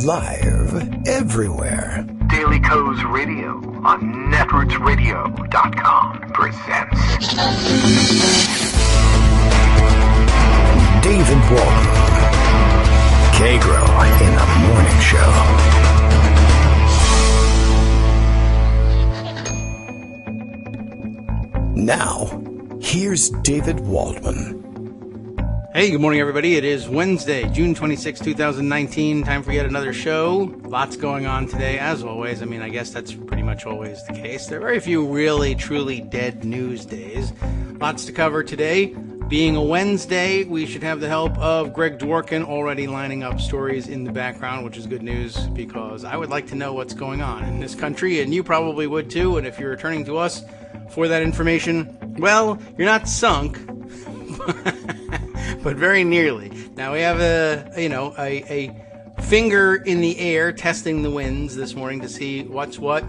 Live everywhere. Daily Co's Radio on netrootsradio.com presents David Walton. Kagro in the Morning Show. Now, here's David Waldman. Hey, good morning, everybody. It is Wednesday, June 26, 2019. Time for yet another show. Lots going on today, as always. I mean, I guess that's pretty much always the case. There are very few really, truly dead news days. Lots to cover today. Being a Wednesday, we should have the help of Greg Dworkin already lining up stories in the background, which is good news because I would like to know what's going on in this country, and you probably would too. And if you're turning to us for that information, well, you're not sunk. But very nearly. Now we have a finger in the air testing the winds this morning to see what's what,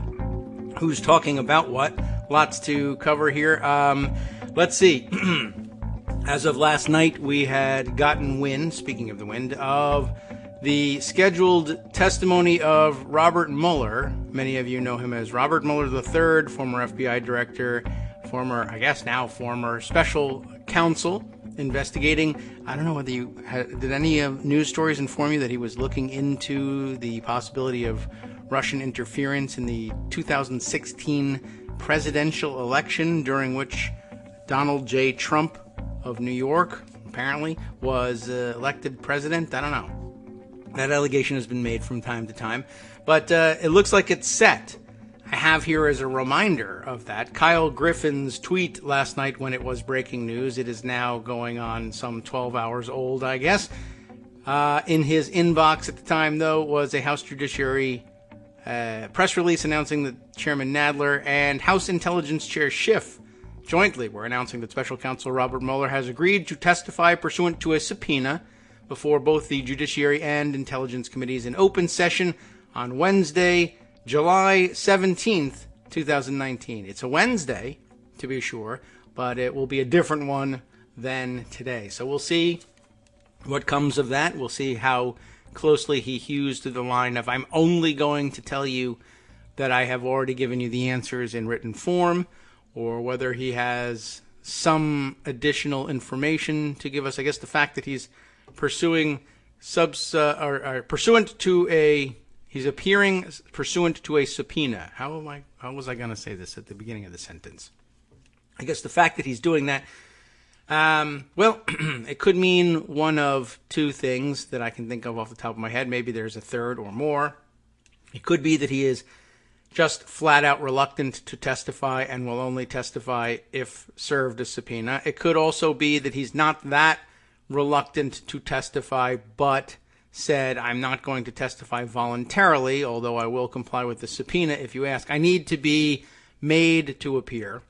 who's talking about what. Lots to cover here. Let's see. As of last night, we had gotten wind, speaking of the wind, of the scheduled testimony of Robert Mueller. Many of you know him as Robert Mueller III, former FBI director, former special counsel investigating. I don't know whether did any news stories inform you that he was looking into the possibility of Russian interference in the 2016 presidential election, during which Donald J. Trump of New York apparently was elected president. I don't know. That allegation has been made from time to time, but it looks like it's set. I have here as a reminder of that Kyle Griffin's tweet last night when it was breaking news. It is now going on some 12 hours old, I guess. In his inbox at the time, though, was a House Judiciary press release announcing that Chairman Nadler and House Intelligence Chair Schiff jointly were announcing that Special Counsel Robert Mueller has agreed to testify pursuant to a subpoena before both the Judiciary and Intelligence Committees in open session on Wednesday, July 17th, 2019. It's a Wednesday, to be sure, but it will be a different one than today. So we'll see what comes of that. We'll see how closely he hews to the line of, I'm only going to tell you that I have already given you the answers in written form, or whether he has some additional information to give us. I guess the fact that he's pursuing He's appearing pursuant to a subpoena. How was I going to say this at the beginning of the sentence? I guess the fact that he's doing that, it could mean one of two things that I can think of off the top of my head. Maybe there's a third or more. It could be that he is just flat out reluctant to testify and will only testify if served a subpoena. It could also be that he's not that reluctant to testify, but said, I'm not going to testify voluntarily, although I will comply with the subpoena if you ask. I need to be made to appear.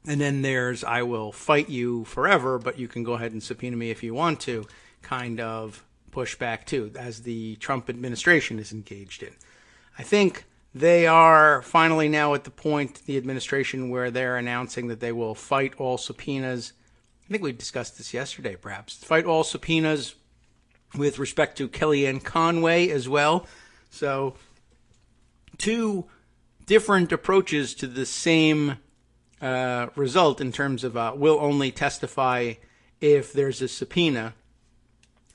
And then there's, I will fight you forever, but you can go ahead and subpoena me if you want to, kind of pushback too, as the Trump administration is engaged in. I think they are finally now at the point, the administration, where they're announcing that they will fight all subpoenas. I think we discussed this yesterday, perhaps. Fight all subpoenas with respect to Kellyanne Conway as well. So, two different approaches to the same result in terms of will only testify if there's a subpoena.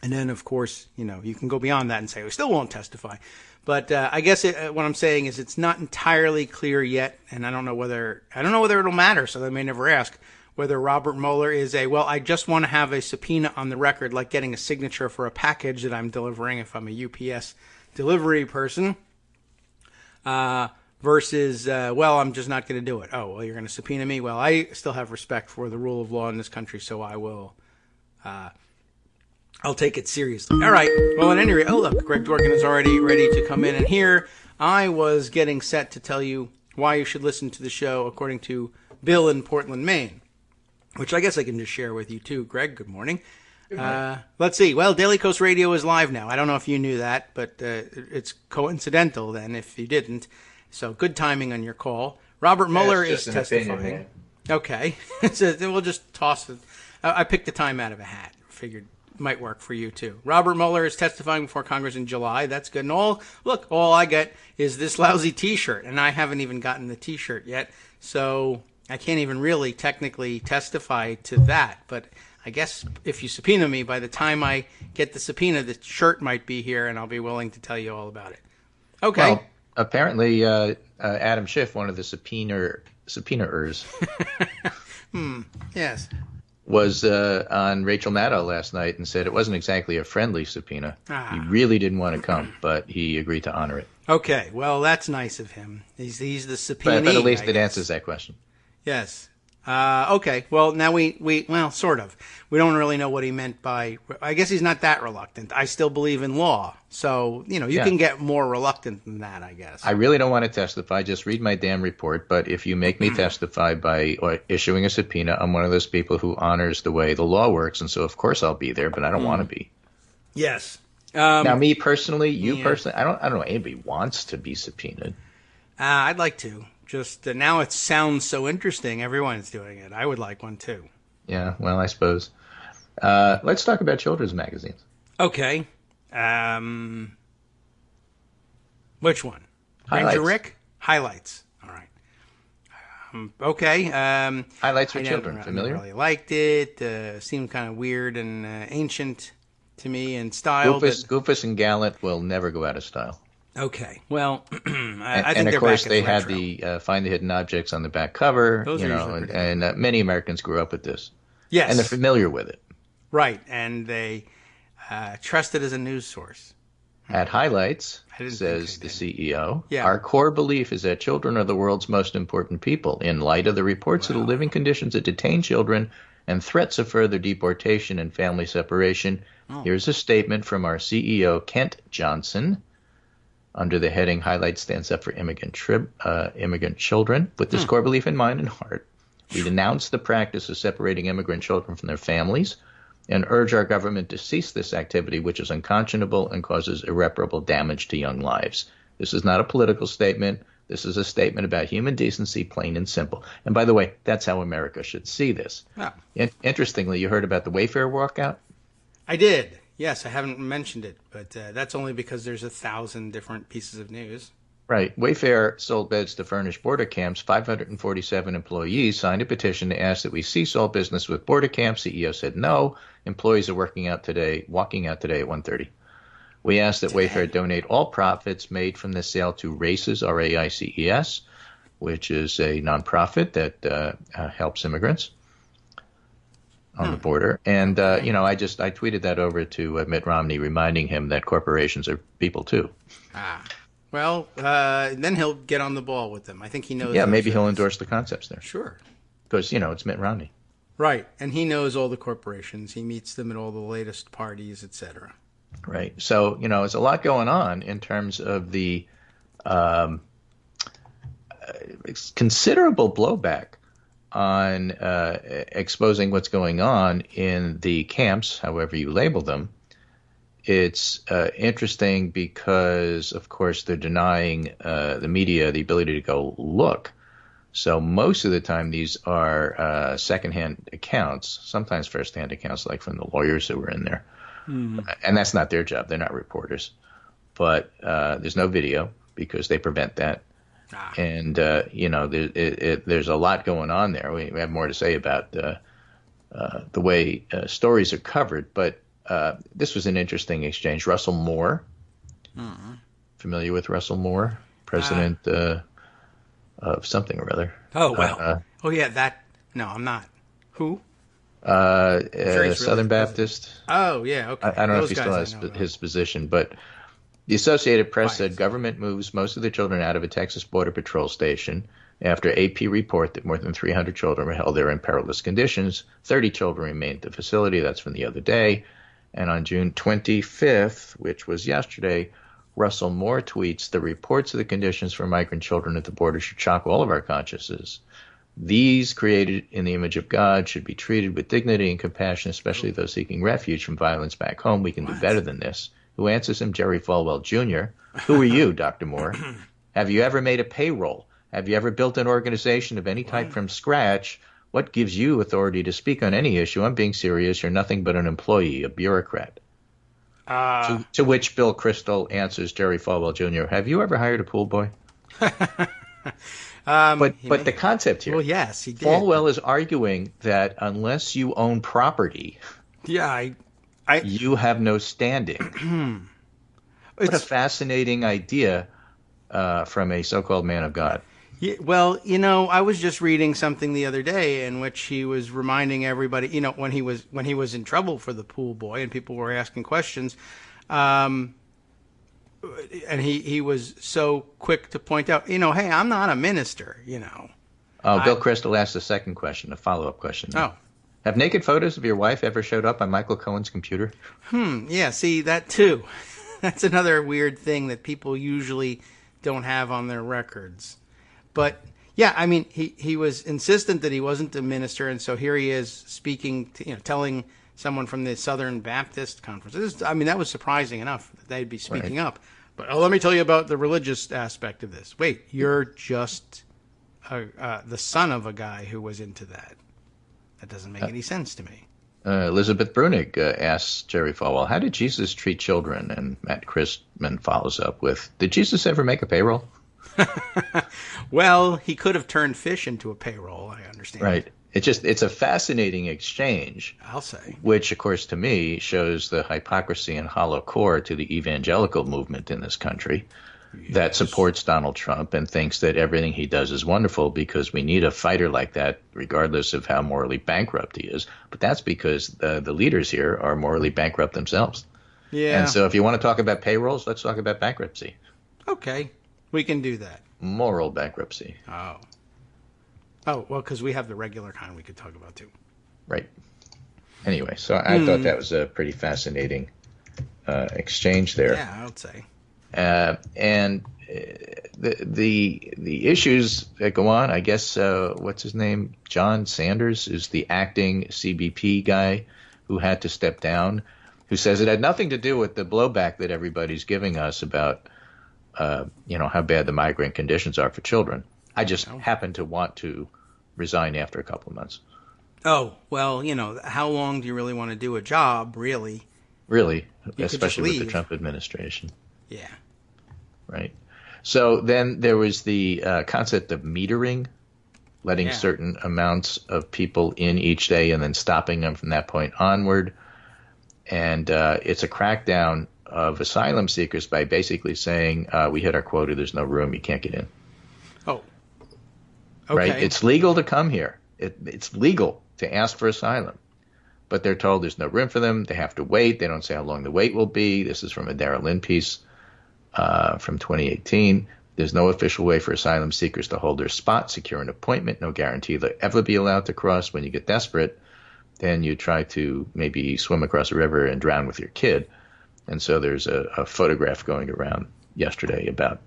And then, of course, you can go beyond that and say, we still won't testify. But I guess what I'm saying is it's not entirely clear yet, and I don't know whether it'll matter, so they may never ask, whether Robert Mueller is I just want to have a subpoena on the record, like getting a signature for a package that I'm delivering if I'm a UPS delivery person, versus, I'm just not going to do it. Oh, well, you're going to subpoena me? Well, I still have respect for the rule of law in this country, so I will, I'll take it seriously. All right. Well, at any rate, look, Greg Dworkin is already ready to come in, and here I was getting set to tell you why you should listen to the show according to Bill in Portland, Maine, which I guess I can just share with you too. Greg, good morning. Good morning. Let's see. Well, Daily Coast Radio is live now. I don't know if you knew that, but it's coincidental then if you didn't. So good timing on your call. Robert Mueller is testifying. Opinion, yeah. Okay. So we'll just toss it. I picked the time out of a hat. Figured might work for you too. Robert Mueller is testifying before Congress in July. That's good. And all I get is this lousy T-shirt, and I haven't even gotten the T-shirt yet, so I can't even really technically testify to that. But I guess if you subpoena me, by the time I get the subpoena, the shirt might be here, and I'll be willing to tell you all about it. Okay. Well, apparently, Adam Schiff, one of the subpoenaers, Yes. was on Rachel Maddow last night and said it wasn't exactly a friendly subpoena. He really didn't want to come, but he agreed to honor it. Okay, well, that's nice of him. He's the subpoena. But at least it answers that question. Yes. Okay, well, now well, sort of. We don't really know what he meant by, I guess he's not that reluctant. I still believe in law. So, you can get more reluctant than that, I guess. I really don't want to testify. Just read my damn report. But if you make me testify by issuing a subpoena, I'm one of those people who honors the way the law works. And so, of course, I'll be there, but I don't want to be. Yes. Now, me personally, personally, I don't know anybody wants to be subpoenaed. I'd like to. Just now it sounds so interesting. Everyone's doing it. I would like one, too. Yeah, well, I suppose. Let's talk about children's magazines. Okay. Which one? Highlights. Ranger Rick? Highlights. All right. Okay. Highlights for children. Familiar? I really liked it. Seemed kind of weird and ancient to me in style. Goofus and Gallant will never go out of style. Okay. Well, I think and they're of course back they at had retro. the Find the Hidden Objects on the back cover. Those are usually pretty and many Americans grew up with this. Yes. And they're familiar with it. Right, and they trust it as a news source. At Highlights, says the CEO, our core belief is that children are the world's most important people. In light of the reports of the living conditions that detain children and threats of further deportation and family separation, here's a statement from our CEO, Kent Johnson, under the heading Highlights stands up for immigrant children. With this core belief in mind and heart, we denounce the practice of separating immigrant children from their families and urge our government to cease this activity, which is unconscionable and causes irreparable damage to young lives. This is not a political statement. This is a statement about human decency, plain and simple. And by the way, that's how America should see this. Oh. Interestingly, you heard about the Wayfair walkout? I did. Yes, I haven't mentioned it, but that's only because there's 1,000 different pieces of news. Right. Wayfair sold beds to furnish border camps. 547 employees signed a petition to ask that we cease all business with border camps. CEO said no. Employees are walking out today at 1:30. We asked that Wayfair donate all profits made from the sale to RACES, RAICES, which is a nonprofit that helps immigrants on the border. And, I tweeted that over to Mitt Romney, reminding him that corporations are people, too. Well, then he'll get on the ball with them. I think he knows. Yeah, maybe he'll endorse the concepts there. Sure. Because, it's Mitt Romney. Right. And he knows all the corporations. He meets them at all the latest parties, etc. Right. So, there's a lot going on in terms of the considerable blowback on exposing what's going on in the camps, however you label them. It's interesting because, of course, they're denying the media the ability to go look. So most of the time, these are secondhand accounts, sometimes firsthand accounts, like from the lawyers who were in there. And that's not their job. They're not reporters. But there's no video because they prevent that. And, there's a lot going on there. We have more to say about the way stories are covered. But this was an interesting exchange. Russell Moore, familiar with Russell Moore, president of something or other. Oh, well. No, I'm not. Who? Southern Baptist. Oh, yeah, okay. I don't know if he still has his position, but the Associated Press said government moves most of the children out of a Texas Border Patrol station after AP report that more than 300 children were held there in perilous conditions. 30 children remained at the facility. That's from the other day. And on June 25th, which was yesterday, Russell Moore tweets, the reports of the conditions for migrant children at the border should shock all of our consciences. These, created in the image of God, should be treated with dignity and compassion, especially those seeking refuge from violence back home. We can do better than this. Who answers him? Jerry Falwell Jr. Who are you, Dr. Moore? Have you ever made a payroll? Have you ever built an organization of any type from scratch? What gives you authority to speak on any issue? I'm being serious. You're nothing but an employee, a bureaucrat. To which Bill Kristol answers Jerry Falwell Jr., have you ever hired a pool boy? But the concept here. Well, yes, he did. Falwell is arguing that unless you own property, you have no standing. What a fascinating idea from a so-called man of God. Yeah, well, I was just reading something the other day in which he was reminding everybody, when he was in trouble for the pool boy and people were asking questions, and he was so quick to point out, hey, I'm not a minister, Oh, Bill Kristol asked the second question, a follow-up question. Oh. Have naked photos of your wife ever showed up on Michael Cohen's computer? Yeah, see, that too. That's another weird thing that people usually don't have on their records. But, yeah, I mean, he was insistent that he wasn't a minister, and so here he is speaking, telling someone from the Southern Baptist Conference. That was surprising enough that they'd be speaking up. But let me tell you about the religious aspect of this. Wait, you're just the son of a guy who was into that. That doesn't make any sense to me. Elizabeth Brunig asks Jerry Falwell, how did Jesus treat children? And Matt Christman follows up with, did Jesus ever make a payroll? Well, he could have turned fish into a payroll, I understand. Right. It's a fascinating exchange. I'll say. Which, of course, to me, shows the hypocrisy and hollow core to the evangelical movement in this country that supports Donald Trump and thinks that everything he does is wonderful because we need a fighter like that, regardless of how morally bankrupt he is. But that's because the leaders here are morally bankrupt themselves. Yeah. And so if you want to talk about payrolls, let's talk about bankruptcy. Okay. We can do that. Moral bankruptcy. Oh, well, because we have the regular kind we could talk about, too. Right. Anyway, so I thought that was a pretty fascinating exchange there. Yeah, I would say. And the issues that go on, I guess, what's his name? John Sanders is the acting CBP guy who had to step down, who says it had nothing to do with the blowback that everybody's giving us about how bad the migrant conditions are for children. I just happen to want to resign after a couple of months. Oh, well, how long do you really want to do a job, really? Really, You especially with the leave. Trump administration. Yeah. Right. So then there was the concept of metering, letting certain amounts of people in each day and then stopping them from that point onward. And it's a crackdown of asylum seekers by basically saying, we hit our quota, there's no room, you can't get in. Oh. Okay. Right? It's legal to come here. It's legal to ask for asylum. But they're told there's no room for them. They have to wait. They don't say how long the wait will be. This is from a Darrell Lynn piece from 2018. There's no official way for asylum seekers to hold their spot, secure an appointment, no guarantee they'll ever be allowed to cross. When you get desperate, then you try to maybe swim across a river and drown with your kid. And so there's a photograph going around yesterday about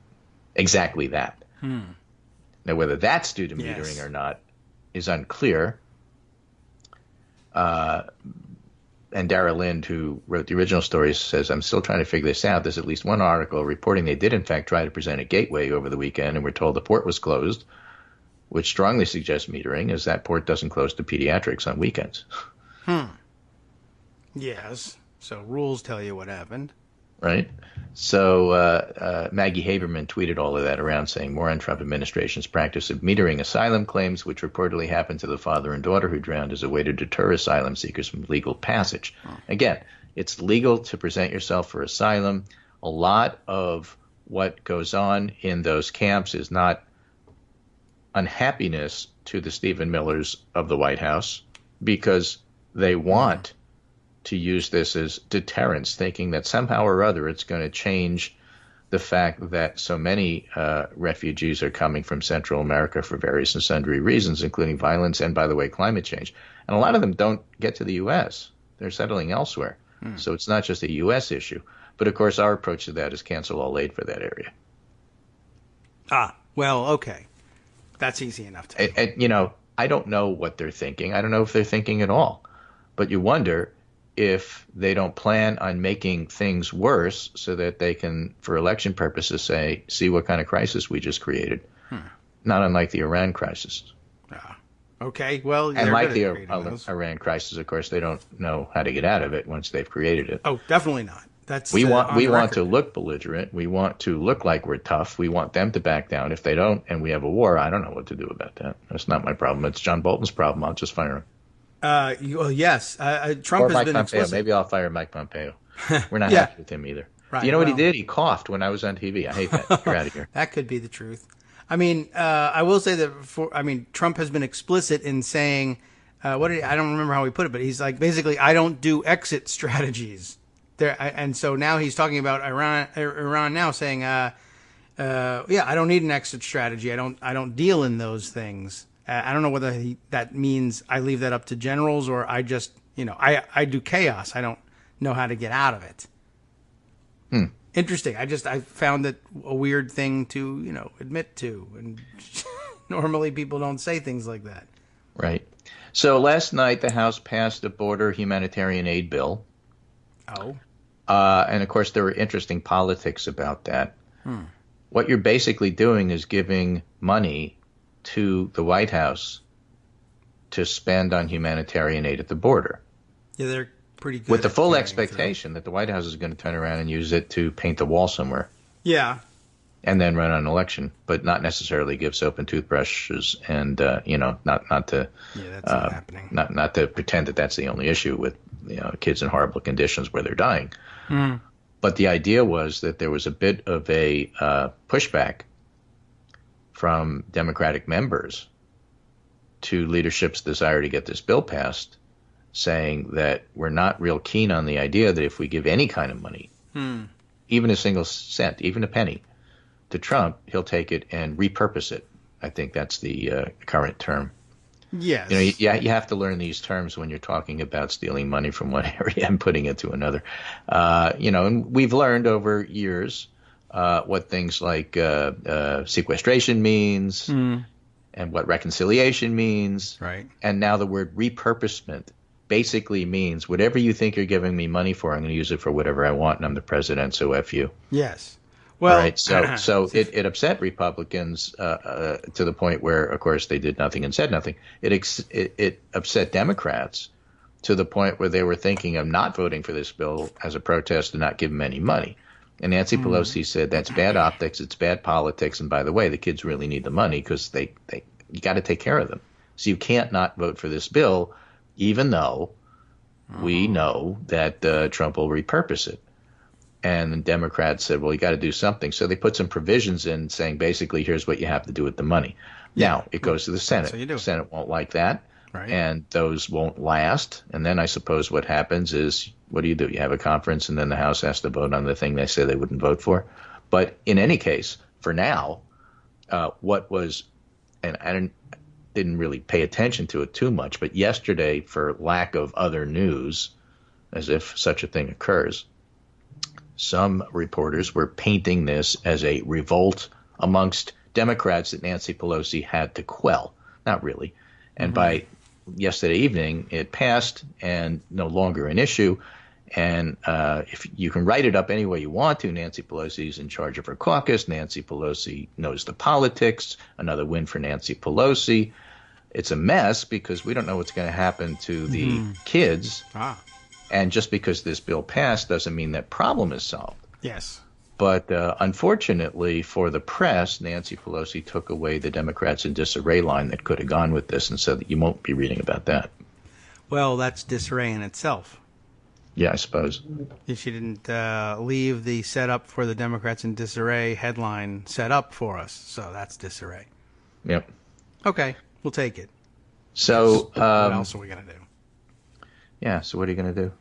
exactly that. Now, whether that's due to metering or not is unclear. And Darrell Lynn, who wrote the original story, says, I'm still trying to figure this out. There's at least one article reporting they did, in fact, try to present a gateway over the weekend and were told the port was closed, which strongly suggests metering, as that port doesn't close to pediatrics on weekends. Yes. So rules tell you what happened. Right? So Maggie Haberman tweeted all of that around, saying more on Trump administration's practice of metering asylum claims, which reportedly happened to the father and daughter who drowned, as a way to deter asylum seekers from legal passage. Again, it's legal to present yourself for asylum. A lot of what goes on in those camps is not unhappiness to the Stephen Millers of the White House, because they want to use this as deterrence, thinking that somehow or other it's going to change the fact that so many refugees are coming from Central America for various and sundry reasons, including violence and, by the way, climate change. And a lot of them don't get to the U.S. They're settling elsewhere. So it's not just a U.S. issue. But, of course, our approach to that is cancel all aid for that area. Well, okay. That's easy enough to I don't know what they're thinking. I don't know if they're thinking at all. But you wonder if they don't plan on making things worse so that they can, for election purposes, say, see what kind of crisis we just created. Not unlike the Iran crisis. Okay, well, And they're like good the at creating those. Iran crisis, of course, they don't know how to get out of it once they've created it. Oh, definitely not. That's We on the want to record. look belligerent. We want to look like we're tough. We want them to back down. If they don't, and we have a war, I don't know what to do about that. That's not my problem. It's John Bolton's problem. I'll just fire him. Yes, Trump Or has Mike been Pompeo. explicit. Maybe I'll fire Mike Pompeo. We're not Yeah. happy with him either. Right, You know what he well- did? He coughed when I was on TV. I hate that. You're out of here. That could be the truth. I mean, I will say that Trump has been explicit in saying, I don't remember how he put it, but he's like, basically, I don't do exit strategies. And so now he's talking about Iran now, saying, I don't need an exit strategy. I don't deal in those things. I don't know whether that means I leave that up to generals or I just, I do chaos. I don't know how to get out of it. Interesting. I found it a weird thing to, admit to. And normally people don't say things like that. Right. So last night the House passed a border humanitarian aid bill. Oh. And of course there were interesting politics about that. What you're basically doing is giving money to the White House to spend on humanitarian aid at the border. Yeah, they're pretty good. With the at full carrying expectation that the White House is going to turn around and use it to paint the wall somewhere. through. Yeah. And then run an election, but not necessarily give soap and toothbrushes, and not to that's not happening. not to pretend that that's the only issue with kids in horrible conditions where they're dying. But the idea was that there was a bit of a pushback from Democratic members to leadership's desire to get this bill passed, saying that we're not real keen on the idea that if we give any kind of money, even a single cent, even a penny, to Trump, he'll take it and repurpose it. I think that's the current term. Yes. You have to learn these terms when you're talking about stealing money from one area and putting it to another. And we've learned over years what things like sequestration means and what reconciliation means. Right. And now the word repurposement basically means whatever you think you're giving me money for, I'm going to use it for whatever I want, and I'm the president, so F you. Yes. Well, All right, so it upset Republicans to the point where, of course, they did nothing and said nothing. It upset Democrats to the point where they were thinking of not voting for this bill as a protest to not give them any money. And Nancy Pelosi said that's bad optics, it's bad politics, and by the way, the kids really need the money because you got to take care of them. So you can't not vote for this bill, even though we know that Trump will repurpose it. And the Democrats said, well, you got to do something. So they put some provisions in saying, basically, here's what you have to do with the money. Now, it goes to the Senate. So you do. The Senate won't like that. Right. And those won't last. And then I suppose what happens is, what do? You have a conference, and then the House has to vote on the thing they say they wouldn't vote for. But in any case, for now, what was, and I didn't really pay attention to it too much, but yesterday, for lack of other news, as if such a thing occurs, some reporters were painting this as a revolt amongst Democrats that Nancy Pelosi had to quell. Not really. And by yesterday evening, it passed and no longer an issue. And if you can write it up any way you want to, Nancy Pelosi's in charge of her caucus. Nancy Pelosi knows the politics. Another win for Nancy Pelosi. It's a mess because we don't know what's going to happen to the kids. And just because this bill passed doesn't mean that problem is solved. Yes. But unfortunately for the press, Nancy Pelosi took away the Democrats in disarray line that could have gone with this and said that you won't be reading about that. Well, that's disarray in itself. Yeah, I suppose. If she didn't leave the setup for the Democrats in disarray headline set up for us. So that's disarray. Yep. Okay, we'll take it. So what else are we going to do? Yeah, so what are you going to do?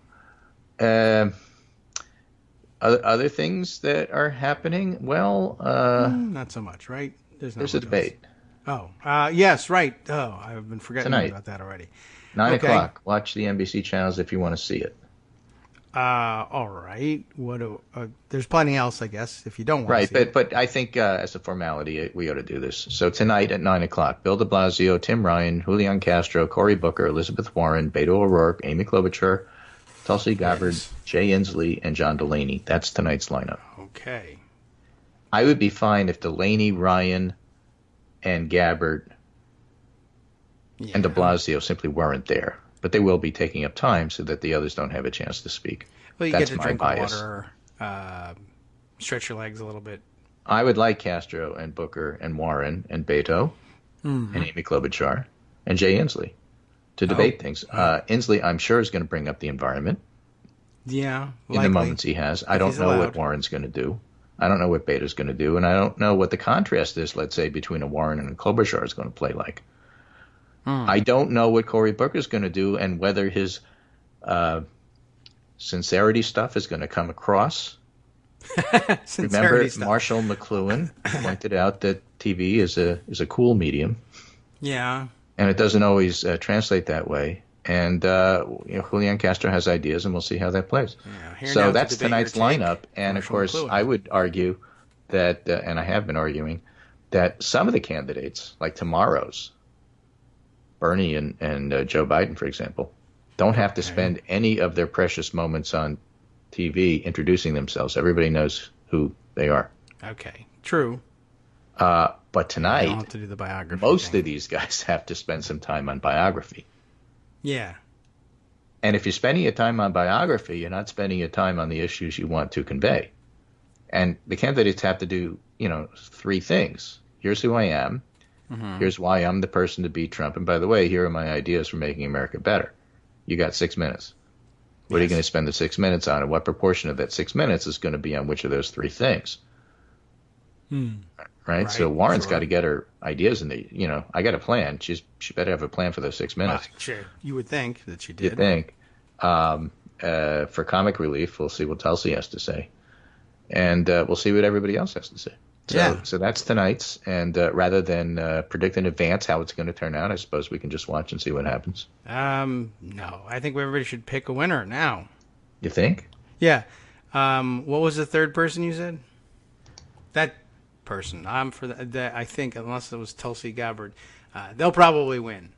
Other things that are happening? Well, not so much, right? There's a debate. Oh, yes, right. Oh, I've been forgetting Tonight. about that already. 9 Okay. o'clock. Watch the NBC channels if you want to see it. All right. There's plenty else, I guess, if you don't want Right, to see it. but I think as a formality, we ought to do this. So tonight at 9 o'clock, Bill de Blasio, Tim Ryan, Julian Castro, Cory Booker, Elizabeth Warren, Beto O'Rourke, Amy Klobuchar, Tulsi Gabbard, Jay Inslee, and John Delaney. That's tonight's lineup. Okay. I would be fine if Delaney, Ryan, and Gabbard Yeah. and de Blasio simply weren't there. But they will be taking up time so that the others don't have a chance to speak. Well, you That's get to my drink bias. water, stretch your legs a little bit. I would like Castro and Booker and Warren and Beto and Amy Klobuchar and Jay Inslee to debate things. Inslee, I'm sure, is going to bring up the environment Yeah, in likely. the moments he has. I don't he's know allowed. what Warren's going to do. I don't know what Beto's going to do, and I don't know what the contrast is, let's say, between a Warren and a Klobuchar is going to play like. I don't know what Cory Booker's going to do and whether his sincerity stuff is going to come across. Remember, Sincerity stuff. Marshall McLuhan pointed out that TV is a cool medium, Yeah. and it doesn't always translate that way. And Julian Castro has ideas, and we'll see how that plays. Yeah, here now So to that's debate tonight's your take, lineup. And of Marshall course, McLuhan. I would argue that, and I have been arguing, that some of the candidates, like tomorrow's, Bernie and Joe Biden, for example, don't have to spend any of their precious moments on TV introducing themselves. Everybody knows who they are. Okay. True. But I don't tonight, have to do the biography. most thing. of these guys have to spend some time on biography. Yeah. And if you're spending your time on biography, you're not spending your time on the issues you want to convey. And the candidates have to do, three things. Here's who I am. Here's why I'm the person to beat Trump. And by the way, here are my ideas for making America better. You got 6 minutes. What are you going to spend the 6 minutes on? And what proportion of that 6 minutes is going to be on which of those three things? Right? So Warren's got to get her ideas in the, I got a plan. She better have a plan for those 6 minutes. Sure. You would think that she did. You think. For comic relief, we'll see what Tulsi has to say. And we'll see what everybody else has to say. So that's tonight's. And rather than predict in advance how it's going to turn out, I suppose we can just watch and see what happens. No. I think everybody should pick a winner now. You think? Yeah. What was the third person you said? That person. I'm for that. I think, unless it was Tulsi Gabbard, they'll probably win.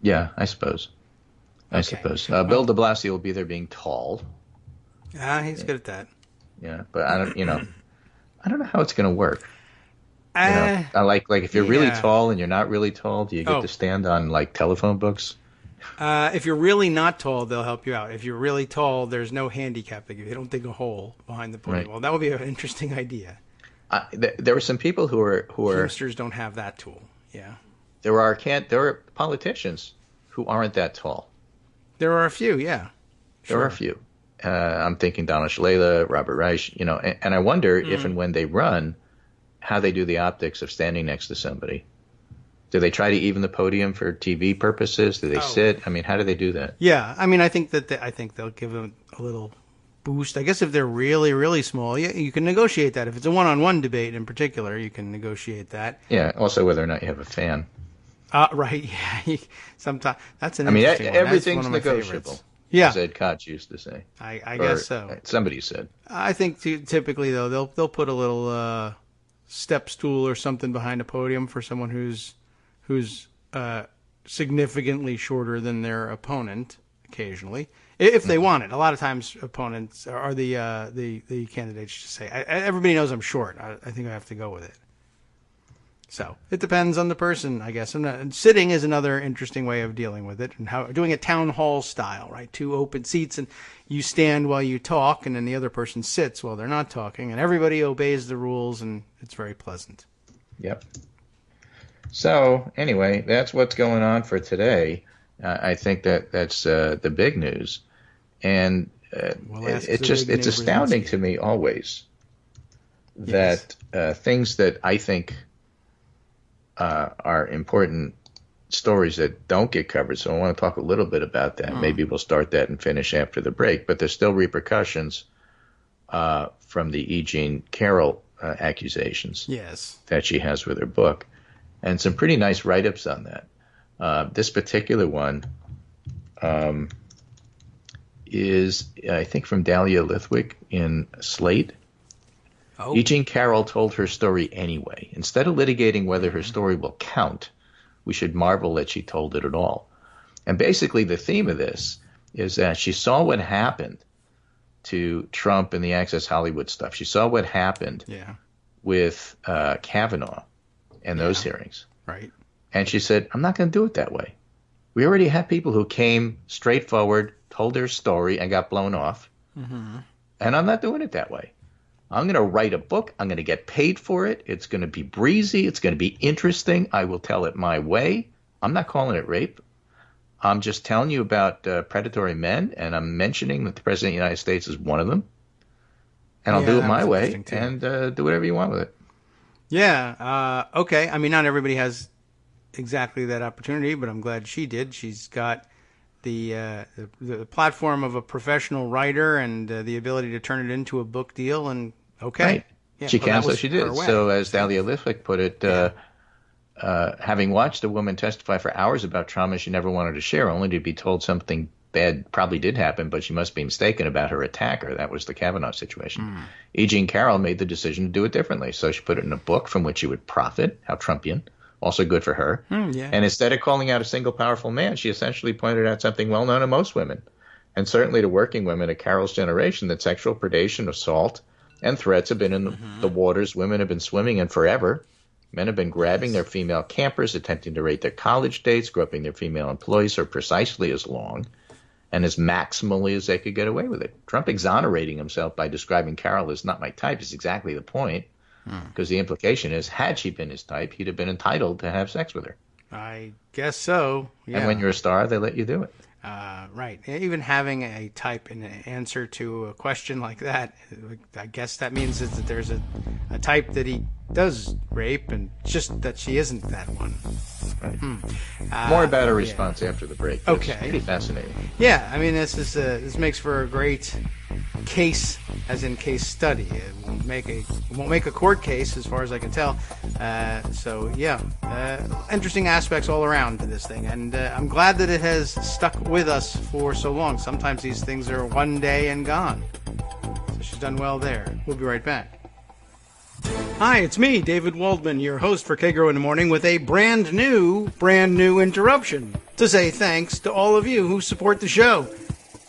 Yeah, I suppose. I suppose. Bill de Blasio will be there being tall. He's good at that. Yeah, but I don't know how it's going to work. I like if you're really tall and you're not really tall, do you get to stand on like telephone books? If you're really not tall, they'll help you out. If you're really tall, there's no handicap. They don't dig a hole behind the podium. Right. Well, that would be an interesting idea. There were some people who are Teamsters don't have that tool. Yeah. There are politicians who aren't that tall. There are a few, yeah. There are a few. I'm thinking Donald Shalala, Robert Reich, and I wonder if and when they run, how they do the optics of standing next to somebody. Do they try to even the podium for TV purposes? Do they sit? I mean, how do they do that? Yeah, I mean, I think they'll give them a little boost. I guess if they're really, really small, you can negotiate that. If it's a one-on-one debate in particular, you can negotiate that. Yeah. Also, whether or not you have a fan. Right. Yeah. Sometimes that's an. Interesting one. Everything's That's one of my negotiable. favorites. Yeah, as Ed Koch used to say. I guess so. Somebody said. I think typically though they'll put a little step stool or something behind a podium for someone who's significantly shorter than their opponent. Occasionally, if they want it. A lot of times, opponents are the candidates just say, "Everybody knows I'm short. I think I have to go with it." So it depends on the person, I guess. And sitting is another interesting way of dealing with it, and how doing a town hall style, right? 2 open seats, and you stand while you talk, and then the other person sits while they're not talking, and everybody obeys the rules, and it's very pleasant. Yep. So anyway, that's what's going on for today. I think that's the big news, and it's astounding to me always that things that I think are important stories that don't get covered. So I want to talk a little bit about that. Maybe we'll start that and finish after the break. But there's still repercussions from the E. Jean Carroll accusations that she has with her book, and some pretty nice write-ups on that. This particular one is, I think, from Dahlia Lithwick in Slate. E. Jean Carroll told her story anyway. Instead of litigating whether her story will count, we should marvel that she told it at all. And basically the theme of this is that she saw what happened to Trump and the Access Hollywood stuff. She saw what happened with Kavanaugh and those hearings. Right. And she said, I'm not going to do it that way. We already have people who came straightforward, told their story, and got blown off. Mm-hmm. And I'm not doing it that way. I'm going to write a book. I'm going to get paid for it. It's going to be breezy. It's going to be interesting. I will tell it my way. I'm not calling it rape. I'm just telling you about predatory men, and I'm mentioning that the President of the United States is one of them. And I'll do it my way and do whatever you want with it. Yeah. Okay. I mean, not everybody has exactly that opportunity, but I'm glad she did. She's got the platform of a professional writer and the ability to turn it into a book deal. And okay. Right. Yeah, she can, so she did. So as Dahlia Lithwick put it, having watched a woman testify for hours about trauma she never wanted to share, only to be told something bad probably did happen, but she must be mistaken about her attacker. That was the Kavanaugh situation. E. Jean Carroll made the decision to do it differently. So she put it in a book from which she would profit. How Trumpian. Also good for her. Yeah. And instead of calling out a single powerful man, she essentially pointed out something well known to most women, and certainly to working women of Carroll's generation, that sexual predation, assault, and threats have been in the waters women have been swimming in forever. Men have been grabbing their female campers, attempting to rape their college dates, groping their female employees for precisely as long and as maximally as they could get away with it. Trump exonerating himself by describing Carroll as not my type is exactly the point. Because the implication is, had she been his type, he'd have been entitled to have sex with her. I guess so. Yeah. And when you're a star, they let you do it. Right. Even having a type in an answer to a question like that, I guess that means that there's a type that he does rape, and just that she isn't that one. Right. More about her response after the break. Okay. It's pretty fascinating. Yeah, I mean, this makes for a great case, as in case study. It won't make a court case, as far as I can tell. So yeah, interesting aspects all around to this thing, and I'm glad that it has stuck with us for so long. Sometimes these things are one day and gone. So she's done well there. We'll be right back. Hi, it's me, David Waldman, your host for Kagro in the Morning, with a brand new interruption to say thanks to all of you who support the show.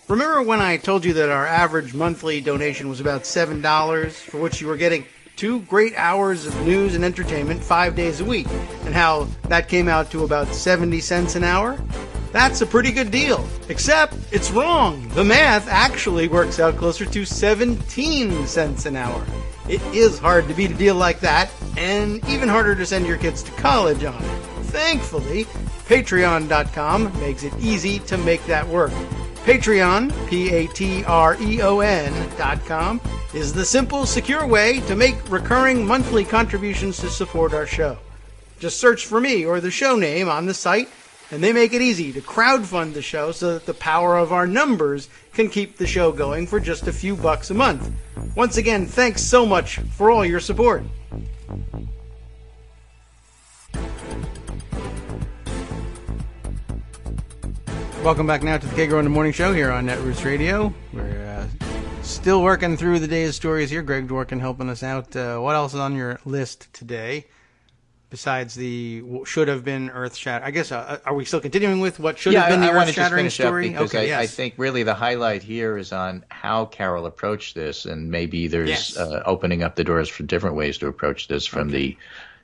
Remember when I told you that our average monthly donation was about $7, for which you were getting 2 great hours of news and entertainment 5 days a week, and how that came out to about 70 cents an hour? That's a pretty good deal, except it's wrong. The math actually works out closer to 17 cents an hour. It is hard to beat a deal like that, and even harder to send your kids to college on. Thankfully, Patreon.com makes it easy to make that work. Patreon, Patreon.com, is the simple, secure way to make recurring monthly contributions to support our show. Just search for me or the show name on the site, and they make it easy to crowdfund the show so that the power of our numbers can keep the show going for just a few bucks a month. Once again, thanks so much for all your support. Welcome back now to the Kagro in the Morning Show here on Netroots Radio. We're still working through the day's stories here. Greg Dworkin helping us out. What else is on your list today? Besides the should have been earth-shattering, I guess, are we still continuing with what should have been the earth-shattering story? Because I think really the highlight here is on how Carroll approached this, and maybe there's opening up the doors for different ways to approach this from the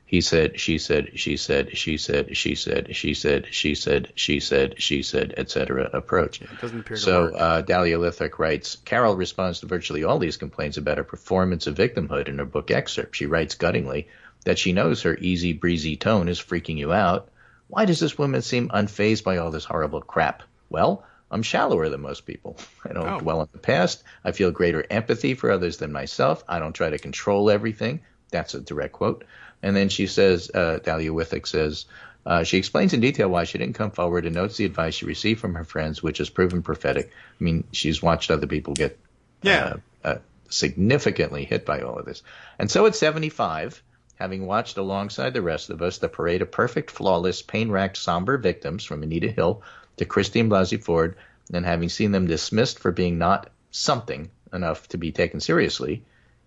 he said, she said, she said, she said, she said, she said, she said, she said, she said, etc. approach. It doesn't appear to work. Dahlia Lithwick writes, Carroll responds to virtually all these complaints about her performance of victimhood in her book excerpt. She writes guttingly that she knows her easy breezy tone is freaking you out. Why does this woman seem unfazed by all this horrible crap? Well, I'm shallower than most people. I don't dwell on the past. I feel greater empathy for others than myself. I don't try to control everything. That's a direct quote. And then she says, Dahlia Lithwick says, she explains in detail why she didn't come forward and notes the advice she received from her friends, which has proven prophetic. I mean, she's watched other people get significantly hit by all of this. And so at 75, having watched alongside the rest of us the parade of perfect, flawless, pain-racked, somber victims from Anita Hill to Christine Blasey Ford, and having seen them dismissed for being not something enough to be taken seriously,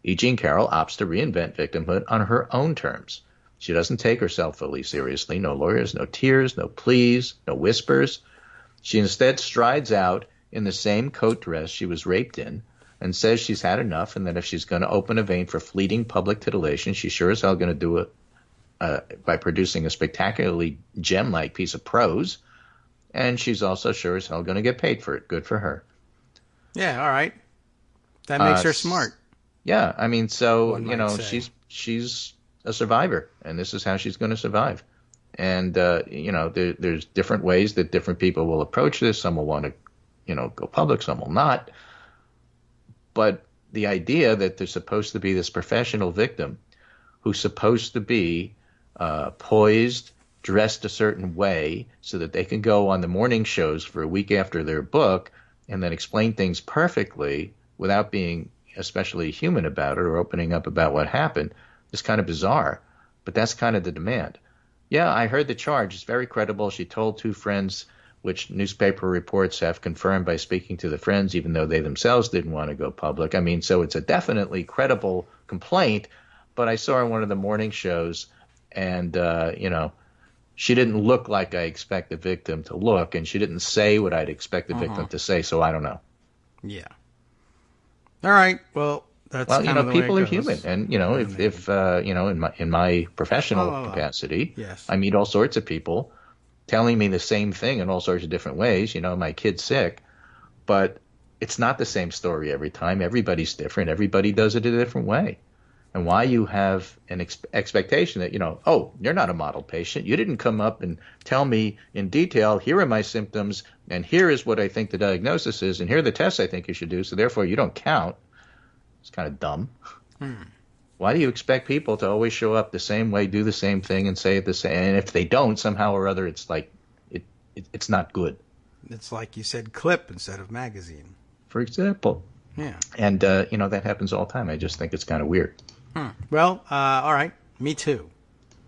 E. Jean Carroll opts to reinvent victimhood on her own terms. She doesn't take herself fully seriously. No lawyers, no tears, no pleas, no whispers. She instead strides out in the same coat dress she was raped in and says she's had enough, and that if she's going to open a vein for fleeting public titillation, she's sure as hell going to do it by producing a spectacularly gem-like piece of prose. And she's also sure as hell going to get paid for it. Good for her. Yeah, all right. That makes her smart. Yeah, I mean, so, One you might know, say. she's a survivor, and this is how she's going to survive. And, you know, there's different ways that different people will approach this. Some will want to, you know, go public, some will not. But the idea that there's supposed to be this professional victim who's supposed to be poised, dressed a certain way so that they can go on the morning shows for a week after their book and then explain things perfectly without being especially human about it or opening up about what happened is kind of bizarre. But that's kind of the demand. Yeah, I heard the charge. It's very credible. She told 2 friends, which newspaper reports have confirmed by speaking to the friends, even though they themselves didn't want to go public. I mean, so it's a definitely credible complaint. But I saw her on one of the morning shows, and, you know, she didn't look like I expect the victim to look, and she didn't say what I'd expect the victim to say, so I don't know. Yeah. All right. Well, that's well, you kind know, of the way people it are goes. human, and you know, if you know, in my professional capacity, yes. I meet all sorts of people telling me the same thing in all sorts of different ways. You know, my kid's sick, but it's not the same story every time. Everybody's different. Everybody does it a different way. And why you have an expectation that, you know, oh, you're not a model patient. You didn't come up and tell me in detail, here are my symptoms, and here is what I think the diagnosis is, and here are the tests I think you should do, so therefore you don't count. It's kind of dumb. Why do you expect people to always show up the same way, do the same thing, and say it the same? And if they don't, somehow or other, it's like it's not good. It's like you said clip instead of magazine. For example. Yeah. And, you know, that happens all the time. I just think it's kind of weird. Well, all right. Me too.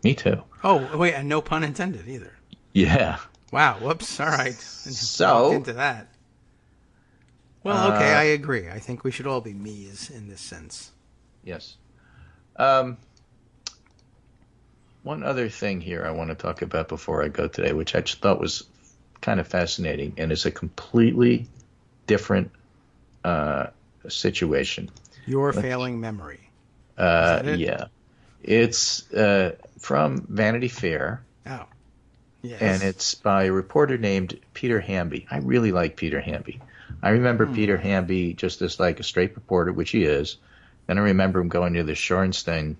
Me too. Oh, wait, and no pun intended either. Yeah. Wow. Whoops. All right. So Walked into that. Well, okay, I agree. I think we should all be me's in this sense. Yes. One other thing here I want to talk about before I go today, which I just thought was kind of fascinating, and is a completely different situation. Your failing memory. Is that it? Yeah. It's from Vanity Fair. Oh. Yes. And it's by a reporter named Peter Hamby. I really like Peter Hamby. I remember Peter Hamby just as like a straight reporter, which he is. Then I remember him going to the Shorenstein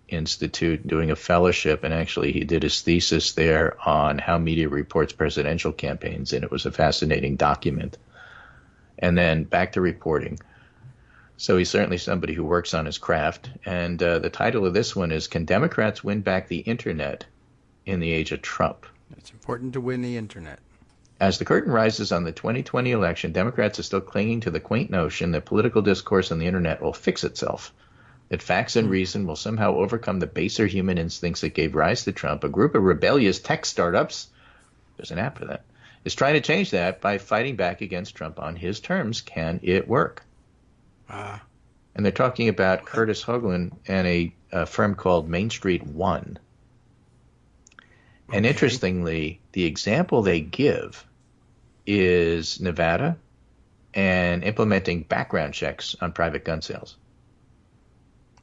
Institute doing a fellowship, and actually he did his thesis there on how media reports presidential campaigns, and it was a fascinating document. And then back to reporting. So he's certainly somebody who works on his craft. And the title of this one is, Can Democrats Win Back the Internet in the Age of Trump? It's important to win the internet. As the curtain rises on the 2020 election, Democrats are still clinging to the quaint notion that political discourse on the internet will fix itself, that facts and reason will somehow overcome the baser human instincts that gave rise to Trump. A group of rebellious tech startups, there's an app for that, is trying to change that by fighting back against Trump on his terms. Can it work? And they're talking about Curtis Hoagland and a firm called Main Street One. And interestingly, the example they give is Nevada and implementing background checks on private gun sales.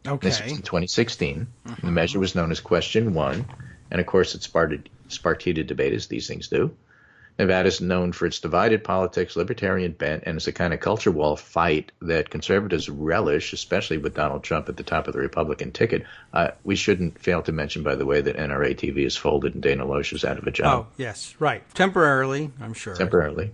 Okay. This was in 2016. The measure was known as Question 1. And, of course, it sparked heated debate, as these things do. Nevada is known for its divided politics, libertarian bent, and it's a kind of culture war fight that conservatives relish, especially with Donald Trump at the top of the Republican ticket. We shouldn't fail to mention, by the way, that NRA TV is folded and Dana Loesch is out of a job. Oh, yes, right. Temporarily, I'm sure. Temporarily.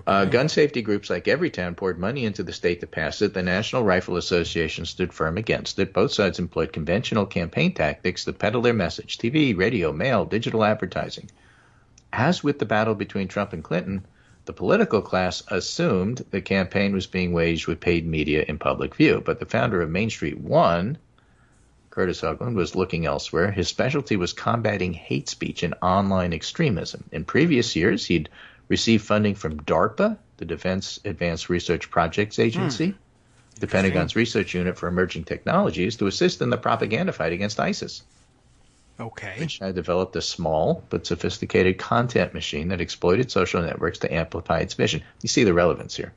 Okay. Gun safety groups like Everytown poured money into the state to pass it. The National Rifle Association stood firm against it. Both sides employed conventional campaign tactics to peddle their message: TV, radio, mail, digital advertising. As with the battle between Trump and Clinton, the political class assumed the campaign was being waged with paid media in public view. But the founder of Main Street One, Curtis Hoagland, was looking elsewhere. His specialty was combating hate speech and online extremism. In previous years, he'd received funding from DARPA, the Defense Advanced Research Projects Agency, the Pentagon's Research Unit for Emerging Technologies, to assist in the propaganda fight against ISIS. Okay. Which had developed a small but sophisticated content machine that exploited social networks to amplify its mission. You see the relevance here.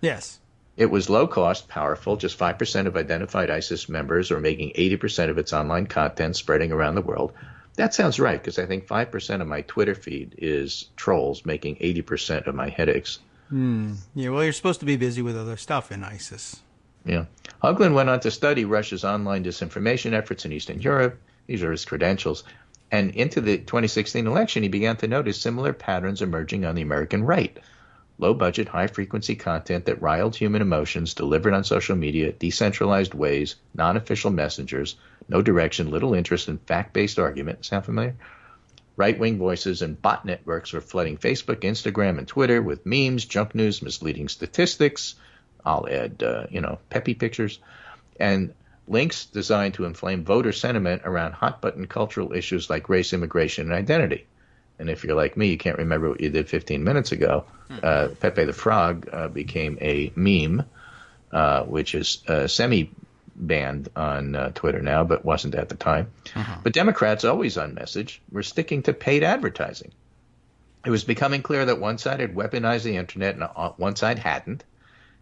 Yes. It was low cost, powerful. Just 5% of identified ISIS members, or making 80% of its online content, spreading around the world. That sounds right, because I think 5% of my Twitter feed is trolls, making 80% of my headaches. Yeah, well, you're supposed to be busy with other stuff in ISIS. Yeah. Hoagland went on to study Russia's online disinformation efforts in Eastern Europe. These are his credentials. And into the 2016 election, he began to notice similar patterns emerging on the American right. Low-budget, high-frequency content that riled human emotions, delivered on social media, decentralized ways, non-official messengers, no direction, little interest in fact-based argument. Sound familiar? Right-wing voices and bot networks were flooding Facebook, Instagram, and Twitter with memes, junk news, misleading statistics. I'll add, peppy pictures. And links designed to inflame voter sentiment around hot-button cultural issues like race, immigration, and identity. And if you're like me, you can't remember what you did 15 minutes ago. Pepe the Frog became a meme, which is semi-banned on Twitter now, but wasn't at the time. But Democrats, always on message, were sticking to paid advertising. It was becoming clear that one side had weaponized the internet and one side hadn't.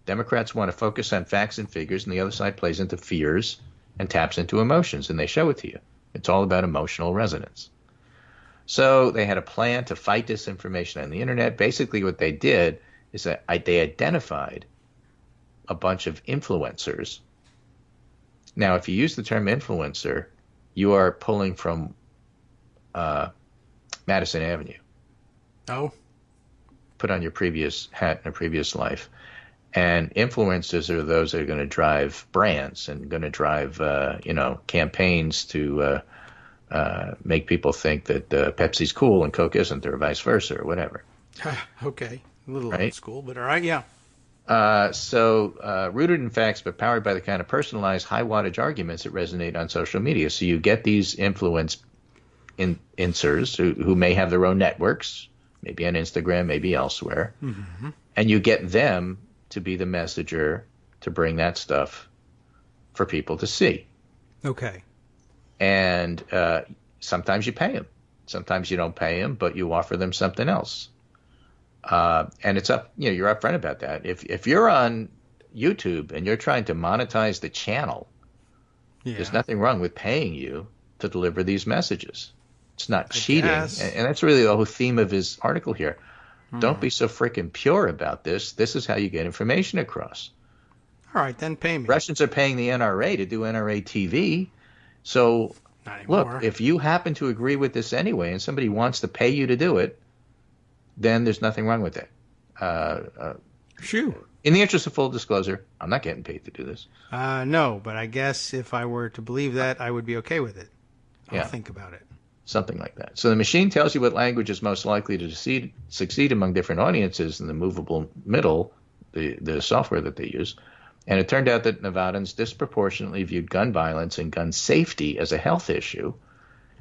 Democrats want to focus on facts and figures, and the other side plays into fears and taps into emotions, and they show it to you. It's all about emotional resonance. So they had a plan to fight disinformation on the internet. Basically what they did is that they identified a bunch of influencers. Now, if you use the term influencer, you are pulling from Madison Avenue. Oh. Put on your previous hat in a previous life. And influencers are those that are going to drive brands and going to drive, campaigns to make people think that Pepsi's cool and Coke isn't, or vice versa, or whatever. Okay. A little right? old school, but all right, yeah. So rooted in facts, but powered by the kind of personalized, high-wattage arguments that resonate on social media. So you get these influencers who may have their own networks, maybe on Instagram, maybe elsewhere, and you get them to be the messenger to bring that stuff for people to see. Okay. And sometimes you pay them. Sometimes you don't pay them, but you offer them something else. And it's up, you're upfront about that. If you're on YouTube and you're trying to monetize the channel, there's nothing wrong with paying you to deliver these messages. It's not cheating. And that's really the whole theme of his article here. Don't be so freaking pure about this. This is how you get information across. All right, then pay me. Russians are paying the NRA to do NRA TV. So, look, if you happen to agree with this anyway and somebody wants to pay you to do it, then there's nothing wrong with it. Shoo. In the interest of full disclosure, I'm not getting paid to do this. No, but I guess if I were to believe that, I would be okay with it. I'll think about it. Something like that. So the machine tells you what language is most likely to succeed among different audiences in the movable middle, the software that they use. And it turned out that Nevadans disproportionately viewed gun violence and gun safety as a health issue.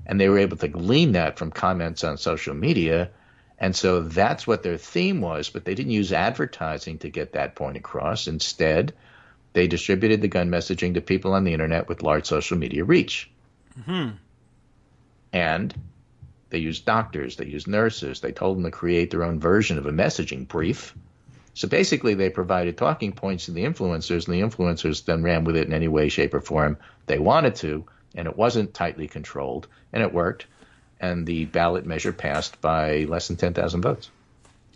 And they were able to glean that from comments on social media. And so that's what their theme was, but they didn't use advertising to get that point across. Instead, they distributed the gun messaging to people on the internet with large social media reach. And they used doctors, they used nurses, they told them to create their own version of a messaging brief. So basically they provided talking points to the influencers, and the influencers then ran with it in any way, shape, or form they wanted to, and it wasn't tightly controlled, and it worked, and the ballot measure passed by less than 10,000 votes.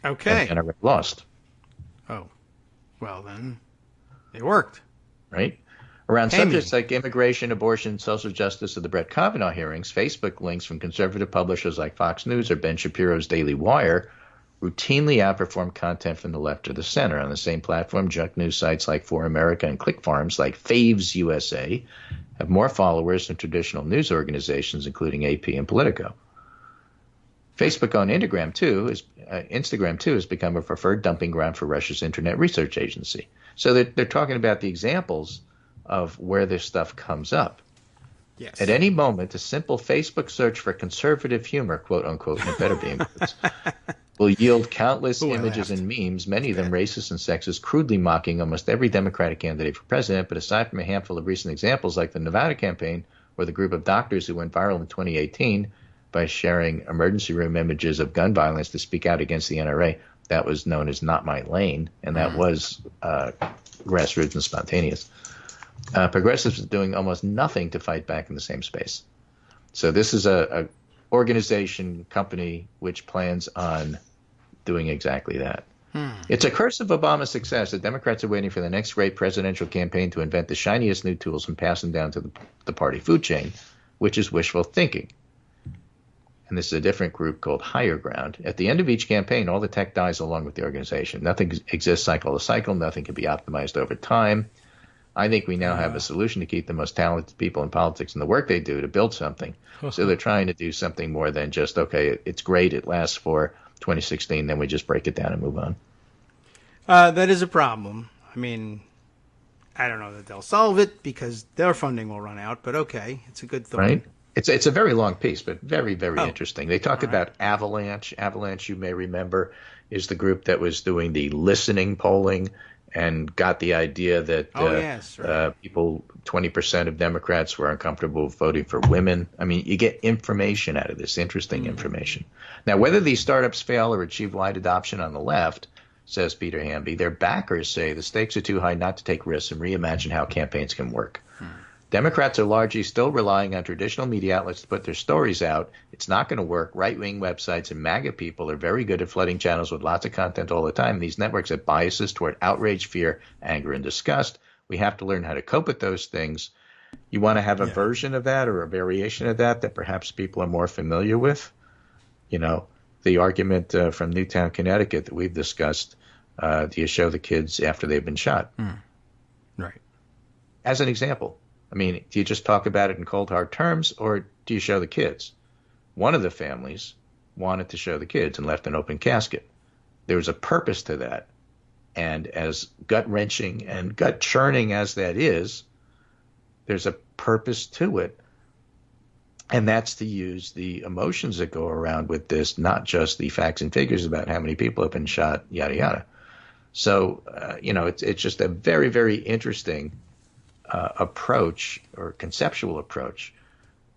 Okay. And I lost. Oh. Well, then it worked. Right? Around subjects like immigration, abortion, social justice, or the Brett Kavanaugh hearings, Facebook links from conservative publishers like Fox News or Ben Shapiro's Daily Wire routinely outperform content from the left or the center. On the same platform, junk news sites like For America and click farms like Faves USA have more followers than traditional news organizations, including AP and Politico. Facebook on Instagram, too, has become a preferred dumping ground for Russia's Internet Research Agency. So they're talking about the examples of where this stuff comes up. Yes. At any moment, a simple Facebook search for conservative humor, quote unquote, and it better be in quotes, will yield countless images and memes, many of them racist and sexist, crudely mocking almost every Democratic candidate for president. But aside from a handful of recent examples like the Nevada campaign or the group of doctors who went viral in 2018 by sharing emergency room images of gun violence to speak out against the NRA, that was known as Not My Lane, and that was grassroots and spontaneous. Progressives are doing almost nothing to fight back in the same space. So this is a organization, company, which plans on doing exactly that. It's a curse of Obama's success that Democrats are waiting for the next great presidential campaign to invent the shiniest new tools and pass them down to the party food chain, which is wishful thinking. And this is a different group called Higher Ground. At the end of each campaign, all the tech dies along with the organization. Nothing exists cycle to cycle. Nothing can be optimized over time. I think we now have a solution to keep the most talented people in politics and the work they do to build something. So they're trying to do something more than just, okay, it's great, it lasts for 2016, then we just break it down and move on. That is a problem. I mean, I don't know that they'll solve it because their funding will run out, but okay, it's a good thing. Right? It's a very long piece, but very, very interesting. They talk about Avalanche. Avalanche, you may remember, is the group that was doing the listening polling and got the idea that people, 20% of Democrats were uncomfortable voting for women. I mean, you get information out of this, interesting information. Now, whether these startups fail or achieve wide adoption on the left, says Peter Hamby, their backers say the stakes are too high not to take risks and reimagine how campaigns can work. Democrats are largely still relying on traditional media outlets to put their stories out. It's not going to work. Right-wing websites and MAGA people are very good at flooding channels with lots of content all the time. These networks have biases toward outrage, fear, anger, and disgust. We have to learn how to cope with those things. You want to have a version of that or a variation of that perhaps people are more familiar with? You know, the argument from Newtown, Connecticut that we've discussed, do you show the kids after they've been shot? Right. As an example. I mean, do you just talk about it in cold, hard terms, or do you show the kids? One of the families wanted to show the kids and left an open casket. There was a purpose to that. And as gut-wrenching and gut-churning as that is, there's a purpose to it. And that's to use the emotions that go around with this, not just the facts and figures about how many people have been shot, yada, yada. So, it's just a very, very interesting approach or conceptual approach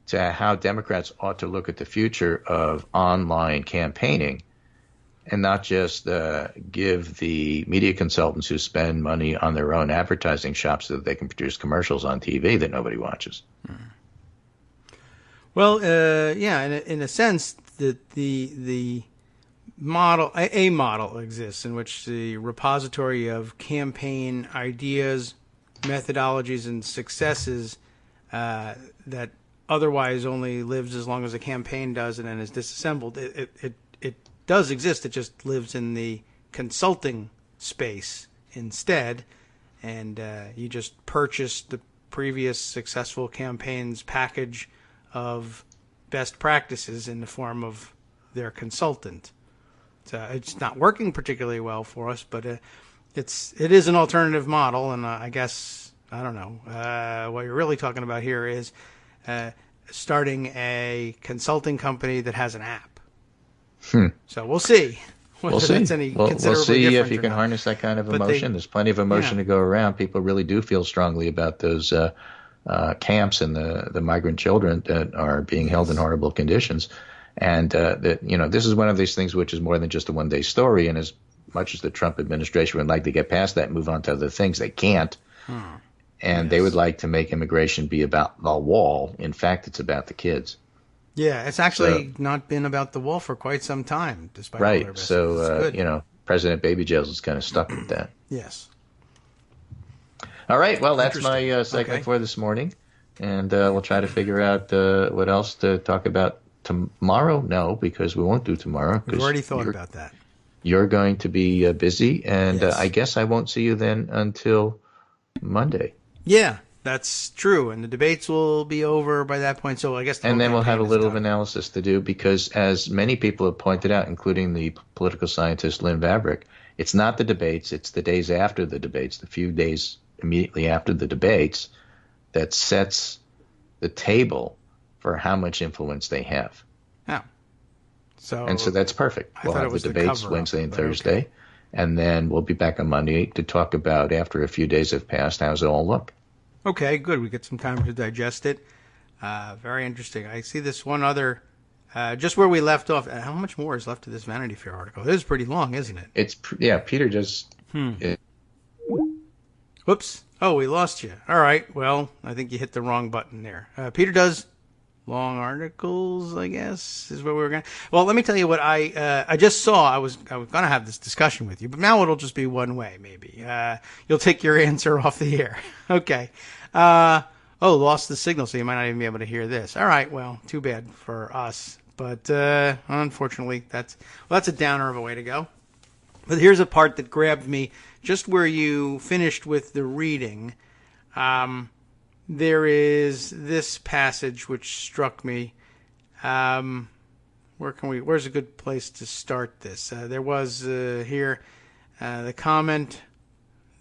to how Democrats ought to look at the future of online campaigning and not just give the media consultants who spend money on their own advertising shops so that they can produce commercials on TV that nobody watches. Well, in a sense, the model, a model exists in which the repository of campaign ideas, methodologies, and successes that otherwise only lives as long as a campaign does and then is disassembled. It does exist. It just lives in the consulting space instead, and you just purchase the previous successful campaign's package of best practices in the form of their consultant. It's not working particularly well for us, but it is an alternative model, and I guess, I don't know, what you're really talking about here is starting a consulting company that has an app. So we'll see. We'll see. We'll see if you can harness that kind of emotion. There's plenty of emotion to go around. People really do feel strongly about those camps and the migrant children that are being held in horrible conditions. And this is one of these things which is more than just a one-day story. And as much as the Trump administration would like to get past that and move on to other things, they can't. And they would like to make immigration be about the wall. In fact, it's about the kids. Yeah, it's actually not been about the wall for quite some time, despite all their best. So, President Baby Jails is kind of stuck with that. Yes. All right, well, that's my segment for this morning. And we'll try to figure out what else to talk about tomorrow. No, because we won't do tomorrow. We've already thought about that. You're going to be busy, and I guess I won't see you then until Monday. Yeah, that's true, and the debates will be over by that point. So I guess, and then we'll have a little analysis to do because, as many people have pointed out, including the political scientist Lynn Vavrick, it's not the debates; it's the days after the debates, the few days immediately after the debates, that sets the table for how much influence they have. Yeah. So that's perfect. We'll have the debates Wednesday and Thursday, and then we'll be back on Monday to talk about, after a few days have passed, how's it all look. Okay, good. We get some time to digest it. Very interesting. I see this one other, just where we left off. How much more is left of this Vanity Fair article? It is pretty long, isn't it? Peter just... Whoops. Oh, we lost you. All right. Well, I think you hit the wrong button there. Peter does long articles, I guess, is what we were going to... Well, let me tell you what I just saw. I was going to have this discussion with you, but now it'll just be one way, maybe. You'll take your answer off the air. Okay. Lost the signal, so you might not even be able to hear this. All right, well, too bad for us. But unfortunately, that's a downer of a way to go. But here's a part that grabbed me just where you finished with the reading. There is this passage which struck me. Where's a good place to start this? There was here the comment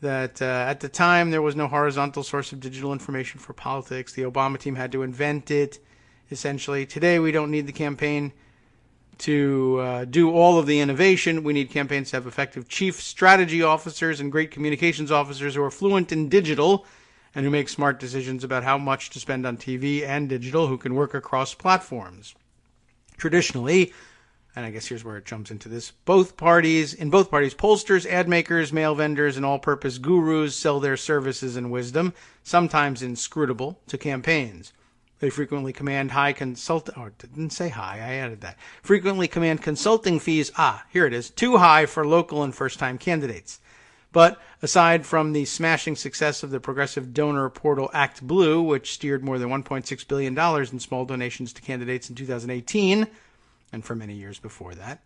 that at the time there was no horizontal source of digital information for politics. The Obama team had to invent it, essentially. Today we don't need the campaign to do all of the innovation. We need campaigns to have effective chief strategy officers and great communications officers who are fluent in digital and who make smart decisions about how much to spend on TV and digital, who can work across platforms. Traditionally, and I guess here's where it jumps into this, in both parties, pollsters, ad makers, mail vendors, and all-purpose gurus sell their services and wisdom, sometimes inscrutable, to campaigns. They frequently command frequently command consulting fees, here it is, too high for local and first-time candidates. But aside from the smashing success of the progressive donor portal Act Blue, which steered more than $1.6 billion in small donations to candidates in 2018, and for many years before that,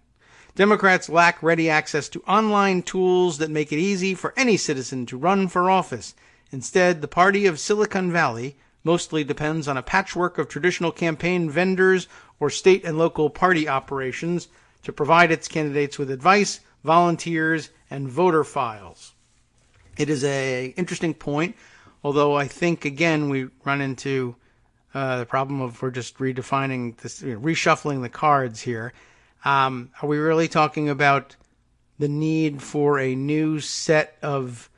Democrats lack ready access to online tools that make it easy for any citizen to run for office. Instead, the party of Silicon Valley mostly depends on a patchwork of traditional campaign vendors or state and local party operations to provide its candidates with advice, volunteers, and voter files. It is an interesting point, although I think, again, we run into the problem of we're just redefining this, reshuffling the cards here. Are we really talking about the need for a new set of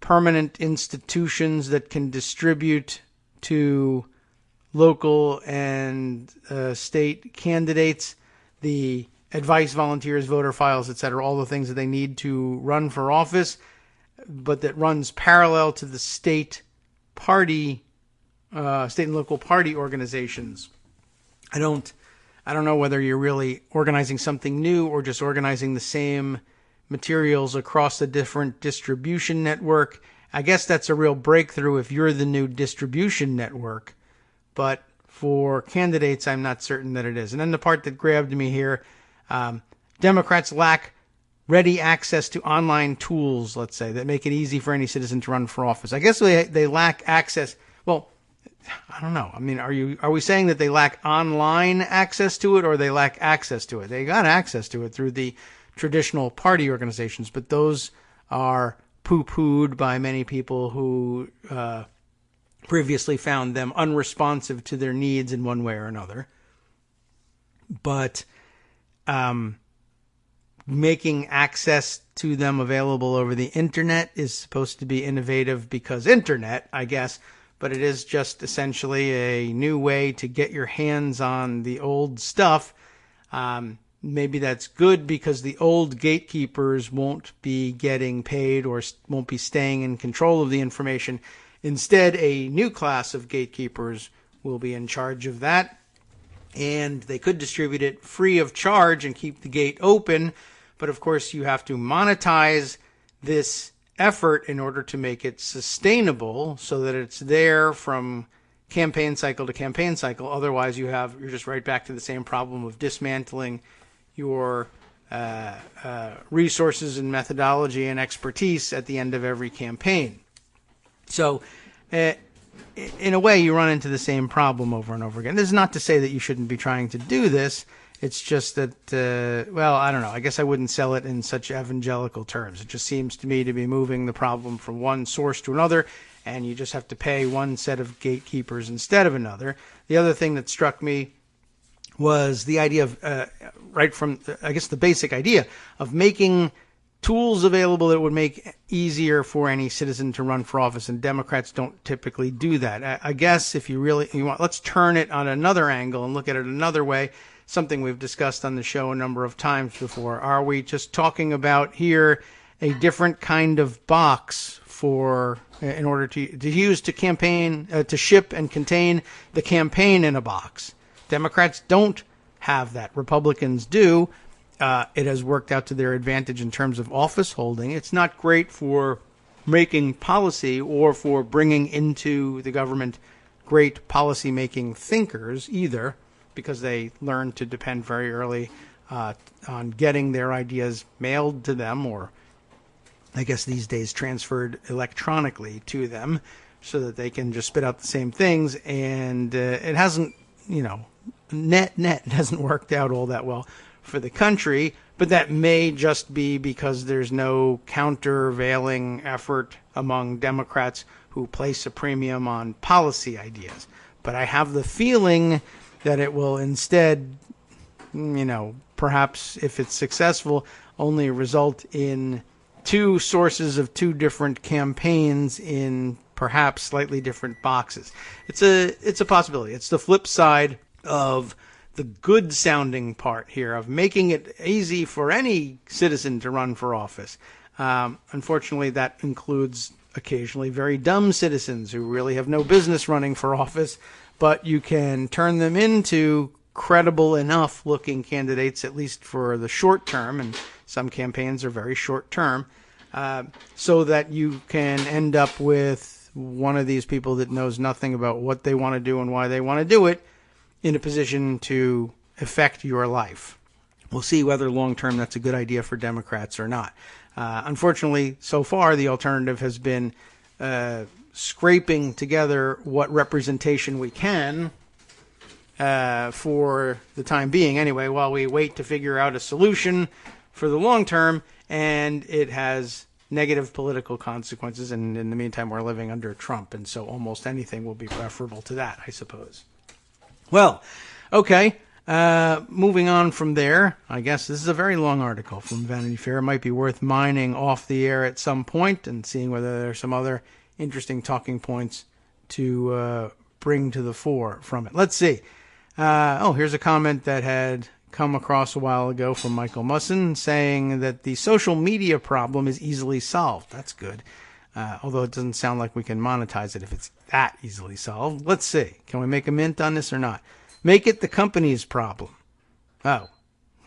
permanent institutions that can distribute to local and state candidates the advice, volunteers, voter files, etc., all the things that they need to run for office, but that runs parallel to the state and local party organizations? I don't know whether you're really organizing something new or just organizing the same materials across a different distribution network. I guess that's a real breakthrough if you're the new distribution network, but for candidates, I'm not certain that it is. And then the part that grabbed me here, Democrats lack ready access to online tools, let's say, that make it easy for any citizen to run for office. I guess they lack access. Well, I don't know. I mean, are we saying that they lack online access to it, or they lack access to it? They got access to it through the traditional party organizations, but those are poo-pooed by many people who previously found them unresponsive to their needs in one way or another. But making access to them available over the internet is supposed to be innovative because internet, I guess, but it is just essentially a new way to get your hands on the old stuff. Maybe that's good because the old gatekeepers won't be getting paid or won't be staying in control of the information. Instead, a new class of gatekeepers will be in charge of that, and they could distribute it free of charge and keep the gate open. But of course, you have to monetize this effort in order to make it sustainable so that it's there from campaign cycle to campaign cycle. Otherwise, you're just right back to the same problem of dismantling your resources and methodology and expertise at the end of every campaign. So, in a way, you run into the same problem over and over again. This is not to say that you shouldn't be trying to do this. It's just that, I don't know. I guess I wouldn't sell it in such evangelical terms. It just seems to me to be moving the problem from one source to another, and you just have to pay one set of gatekeepers instead of another. The other thing that struck me was the idea of, the basic idea of making tools available that would make easier for any citizen to run for office, and Democrats don't typically do that. I guess if you want, let's turn it on another angle and look at it another way, something we've discussed on the show a number of times before. Are we just talking about here a different kind of box in order to use to campaign, to ship and contain the campaign in a box. Democrats don't have that. Republicans do. It has worked out to their advantage in terms of office holding. It's not great for making policy or for bringing into the government great policy-making thinkers either, because they learn to depend very early on getting their ideas mailed to them, or I guess these days transferred electronically to them, so that they can just spit out the same things. And it hasn't, net it hasn't worked out all that well for the country, but that may just be because there's no countervailing effort among Democrats who place a premium on policy ideas. But I have the feeling that it will instead, perhaps if it's successful, only result in two sources of two different campaigns in perhaps slightly different boxes. It's a possibility. It's the flip side of the good sounding part here of making it easy for any citizen to run for office. Unfortunately, that includes occasionally very dumb citizens who really have no business running for office, but you can turn them into credible enough looking candidates, at least for the short term, and some campaigns are very short term, so that you can end up with one of these people that knows nothing about what they want to do and why they want to do it in a position to affect your life. We'll see whether long-term that's a good idea for Democrats or not. Unfortunately, so far, the alternative has been scraping together what representation we can for the time being anyway, while we wait to figure out a solution for the long term, and it has negative political consequences, and in the meantime, we're living under Trump, and so almost anything will be preferable to that, I suppose. Well, okay, moving on from there, I guess this is a very long article from Vanity Fair. It might be worth mining off the air at some point and seeing whether there are some other interesting talking points to bring to the fore from it. Let's see. Here's a comment that had come across a while ago from Michael Musson saying that the social media problem is easily solved. That's good. Although it doesn't sound like we can monetize it if it's that easily solved. Let's see. Can we make a mint on this or not? Make it the company's problem. Oh.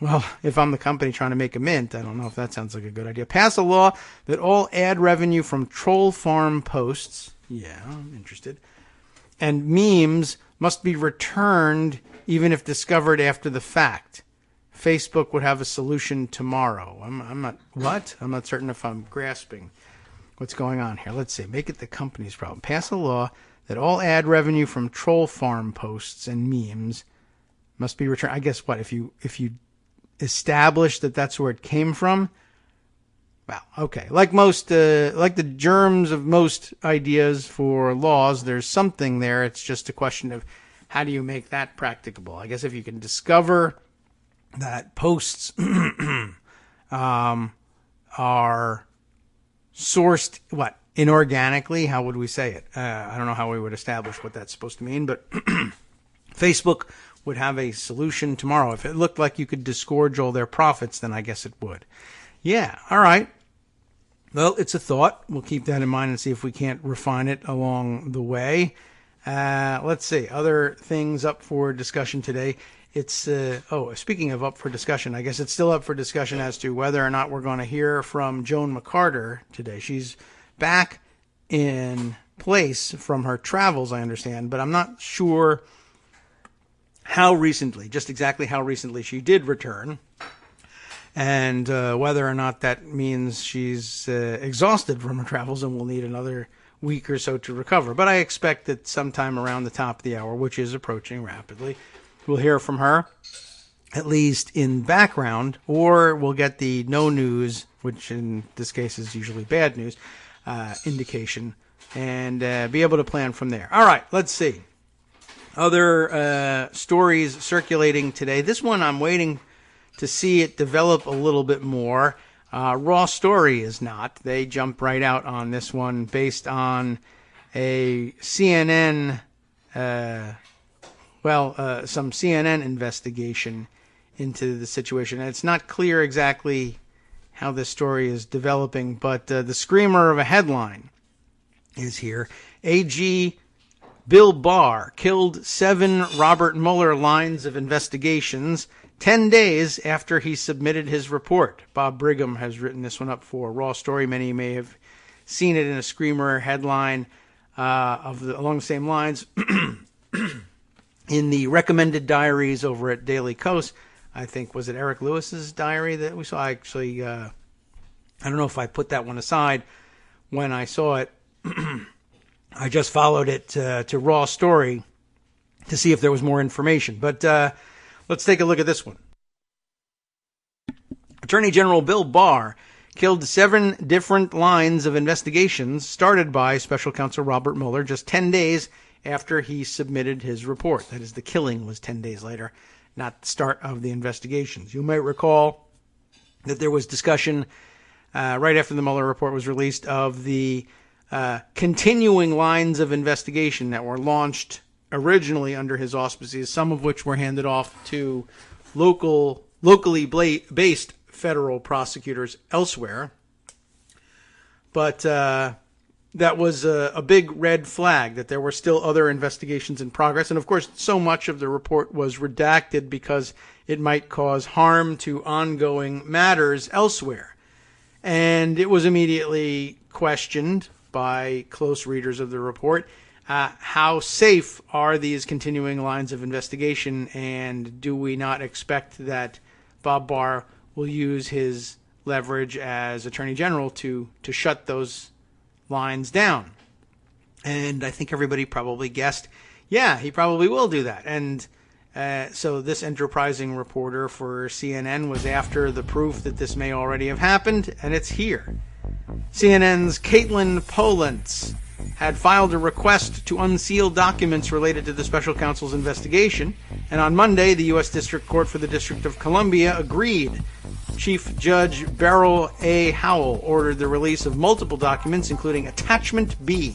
Well, if I'm the company trying to make a mint, I don't know if that sounds like a good idea. Pass a law that all ad revenue from troll farm posts, yeah, I'm interested, and memes must be returned even if discovered after the fact. Facebook would have a solution tomorrow. I'm not certain if I'm grasping what's going on here. Let's see. Make it the company's problem. Pass a law that all ad revenue from troll farm posts and memes must be returned. I guess what if you establish that that's where it came from? Well, okay. Like the germs of most ideas for laws, there's something there. It's just a question of how do you make that practicable. I guess if you can discover that posts are sourced, inorganically? How would we say it? I don't know how we would establish what that's supposed to mean, but Facebook would have a solution tomorrow. If it looked like you could disgorge all their profits, then I guess it would. Yeah, all right. Well, it's a thought. We'll keep that in mind and see if we can't refine it along the way. Let's see. Other things up for discussion today. It's, speaking of up for discussion, I guess it's still up for discussion as to whether or not we're going to hear from Joan McCarter today. She's back in place from her travels, I understand, but I'm not sure just exactly how recently she did return, and whether or not that means she's exhausted from her travels and will need another week or so to recover. But I expect that sometime around the top of the hour, which is approaching rapidly, we'll hear from her, at least in background, or we'll get the no news, which in this case is usually bad news, indication, and be able to plan from there. All right, let's see. Other stories circulating today. This one I'm waiting to see it develop a little bit more. Raw Story is not. They jump right out on this one based on a CNN, some CNN investigation into the situation. And it's not clear exactly how this story is developing, but the screamer of a headline is here. AG Bill Barr killed 7 Robert Mueller lines of investigations 10 days after he submitted his report. Bob Brigham has written this one up for Raw Story. Many may have seen it in a Screamer headline along the same lines. In the recommended diaries over at Daily Kos, I think, was it Eric Lewis's diary that we saw? Actually, I don't know if I put that one aside when I saw it. I just followed it to Raw Story to see if there was more information. But let's take a look at this one. Attorney General Bill Barr killed 7 different lines of investigations started by Special Counsel Robert Mueller just 10 days after he submitted his report. That is, the killing was 10 days later, not the start of the investigations. You might recall that there was discussion right after the Mueller report was released of the continuing lines of investigation that were launched originally under his auspices, some of which were handed off to locally based federal prosecutors elsewhere. But that was a big red flag that there were still other investigations in progress. And of course, so much of the report was redacted because it might cause harm to ongoing matters elsewhere. And it was immediately questioned by close readers of the report. How safe are these continuing lines of investigation, and do we not expect that Bob Barr will use his leverage as Attorney General to shut those lines down? And I think everybody probably guessed, yeah, he probably will do that. And so this enterprising reporter for CNN was after the proof that this may already have happened, and it's here. CNN's Caitlin Polentz had filed a request to unseal documents related to the special counsel's investigation, and on Monday, the U.S. District Court for the District of Columbia agreed. Chief Judge Beryl A. Howell ordered the release of multiple documents, including Attachment B,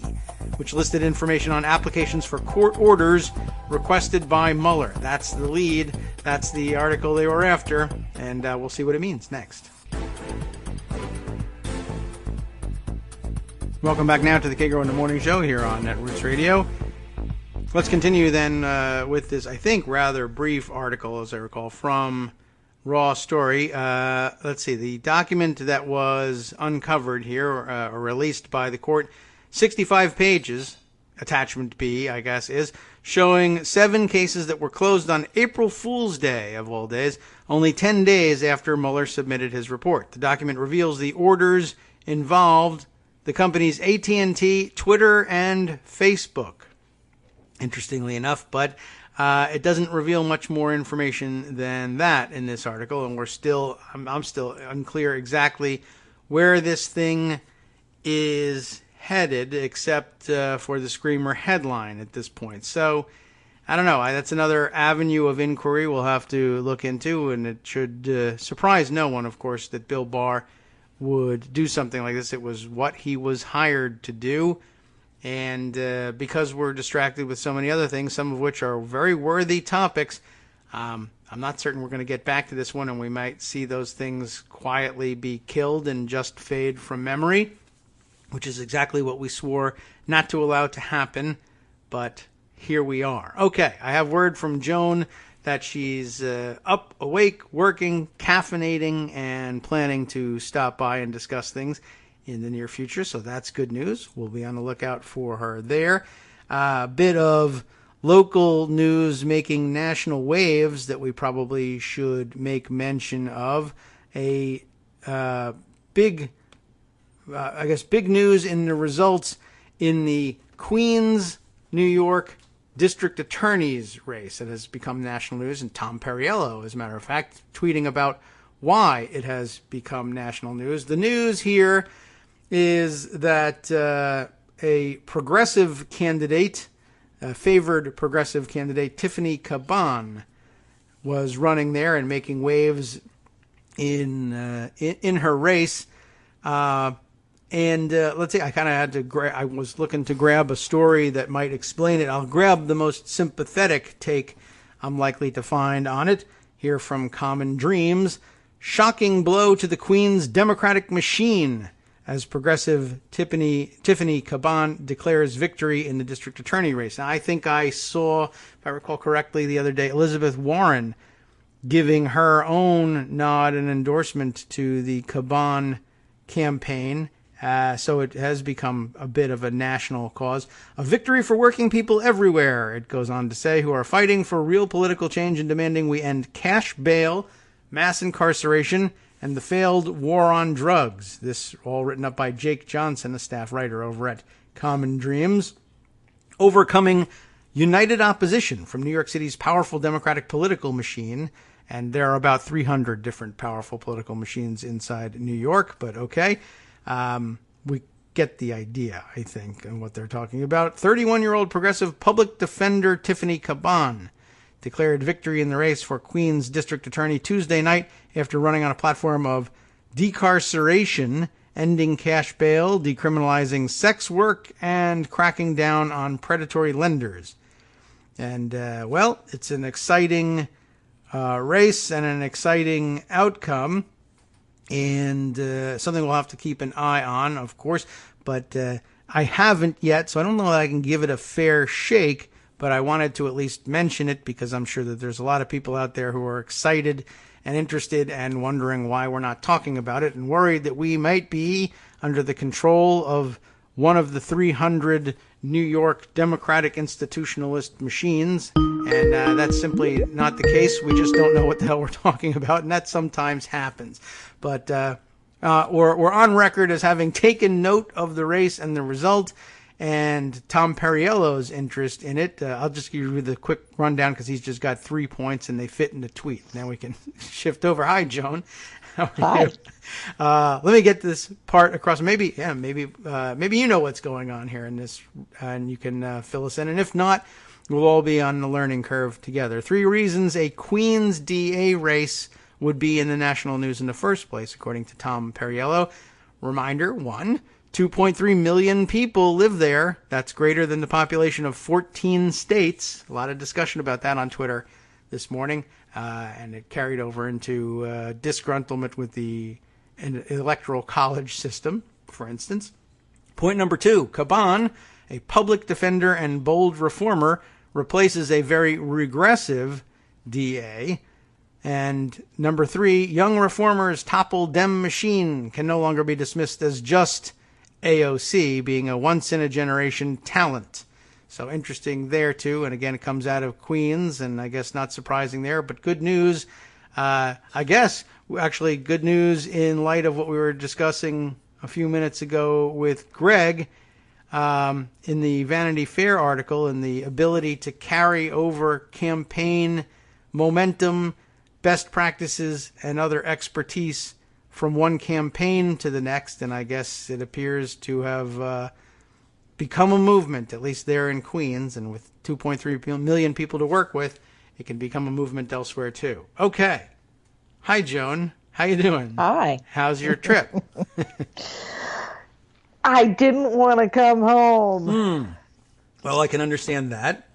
which listed information on applications for court orders requested by Mueller. That's the lead. That's the article they were after, and we'll see what it means next. Welcome back now to the Kagro in the Morning Show here on Netroots Radio. Let's continue then with this, I think, rather brief article, as I recall, from Raw Story. Let's see, the document that was uncovered here, or released by the court, 65 pages, Attachment B, I guess, is showing 7 cases that were closed on April Fool's Day, of all days, only 10 days after Mueller submitted his report. The document reveals the orders involved the company's AT&T, Twitter, and Facebook. Interestingly enough, but it doesn't reveal much more information than that in this article, and I'm still unclear exactly where this thing is headed, except for the Screamer headline at this point. So, I don't know. That's another avenue of inquiry we'll have to look into, and it should surprise no one, of course, that Bill Barr would do something like this. It was what he was hired to do, and because we're distracted with so many other things, some of which are very worthy topics, I'm not certain we're going to get back to this one, and we might see those things quietly be killed and just fade from memory, which is exactly what we swore not to allow to happen, but here we are. Okay, I have word from Joan that she's up, awake, working, caffeinating, and planning to stop by and discuss things in the near future. So that's good news. We'll be on the lookout for her there. A bit of local news making national waves that we probably should make mention of. Big news in the results in the Queens, New York district attorney's race. It has become national news, and Tom Perriello, as a matter of fact, tweeting about why it has become national news. The news here is that a progressive candidate, a favored progressive candidate, Tiffany Caban, was running there and making waves in her race. And let's see, I kind of had to I was looking to grab a story that might explain it. I'll grab the most sympathetic take I'm likely to find on it. Here from Common Dreams. Shocking blow to the Queen's Democratic machine as progressive Tiffany Caban declares victory in the district attorney race. Now, I think I saw, if I recall correctly, the other day, Elizabeth Warren giving her own nod and endorsement to the Caban campaign. So it has become a bit of a national cause. A victory for working people everywhere, it goes on to say, who are fighting for real political change and demanding we end cash bail, mass incarceration, and the failed war on drugs. This all written up by Jake Johnson, a staff writer over at Common Dreams. Overcoming united opposition from New York City's powerful democratic political machine. And there are about 300 different powerful political machines inside New York, but okay. We get the idea, I think, and what they're talking about. 31-year-old progressive public defender Tiffany Caban declared victory in the race for Queens District Attorney Tuesday night after running on a platform of decarceration, ending cash bail, decriminalizing sex work, and cracking down on predatory lenders. And, well, it's an exciting race and an exciting outcome, and something we'll have to keep an eye on, of course. But I haven't yet, so I don't know that I can give it a fair shake, but I wanted to at least mention it because I'm sure that there's a lot of people out there who are excited and interested and wondering why we're not talking about it and worried that we might be under the control of one of the 300 New York Democratic institutionalist machines. And that's simply not the case. We just don't know what the hell we're talking about, and that sometimes happens. But we're on record as having taken note of the race and the result, and Tom Perriello's interest in it. I'll just give you the quick rundown because he's just got 3 points and they fit in the tweet. Now we can shift over. Hi, Joan. Hi. Let me get this part across. Maybe you know what's going on here in this, and you can fill us in. And if not, we'll all be on the learning curve together. 3 reasons a Queens DA race would be in the national news in the first place, according to Tom Perriello. Reminder, 1, 2.3 million people live there. That's greater than the population of 14 states. A lot of discussion about that on Twitter this morning, and it carried over into disgruntlement with the electoral college system, for instance. Point number 2, Caban, a public defender and bold reformer, replaces a very regressive DA. And number 3, young reformers topple Dem machine, can no longer be dismissed as just AOC, being a once-in-a-generation talent. So interesting there, too. And again, it comes out of Queens, and I guess not surprising there. But good news, I guess, actually good news in light of what we were discussing a few minutes ago with Greg in the Vanity Fair article, and the ability to carry over campaign momentum, best practices, and other expertise from one campaign to the next. And I guess it appears to have become a movement, at least there in Queens, and with 2.3 million people to work with, it can become a movement elsewhere too. Okay. Hi, Joan. How you doing? Hi. How's your trip? I didn't want to come home. Well, I can understand that.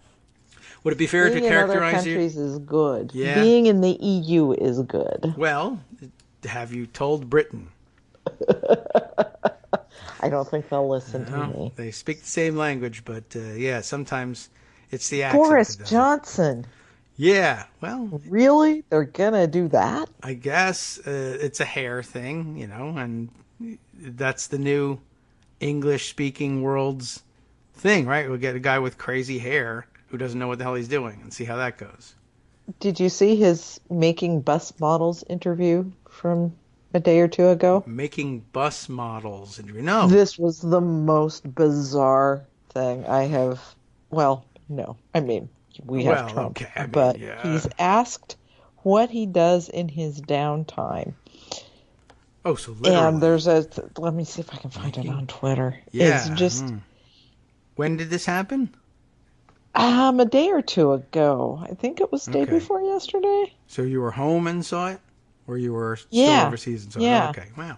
Would it be fair Being to in other characterize you? countries is good. Yeah. Being in the EU is good. Well, have you told Britain? I don't think they'll listen to me. They speak the same language, but yeah, sometimes it's the accent. Boris that does it. Johnson. Yeah, well, Really? They're going to do that? I guess it's a hair thing, you know, and that's the new English-speaking world's thing, right? We'll get a guy with crazy hair who doesn't know what the hell he's doing and see how that goes. Did you see his Making Bus Models interview from a day or two ago? Making bus models. No. This was the most bizarre thing I have. Well, no. I mean, we have Trump. Okay. I mean, but yeah. he's asked what he does in his downtime. Oh, so literally. And there's let me see if I can find it on Twitter. Yeah. It's just. When did this happen? A day or two ago. I think it was day before yesterday. So you were home and saw it? Or you were still overseas and saw it? Oh, okay, wow.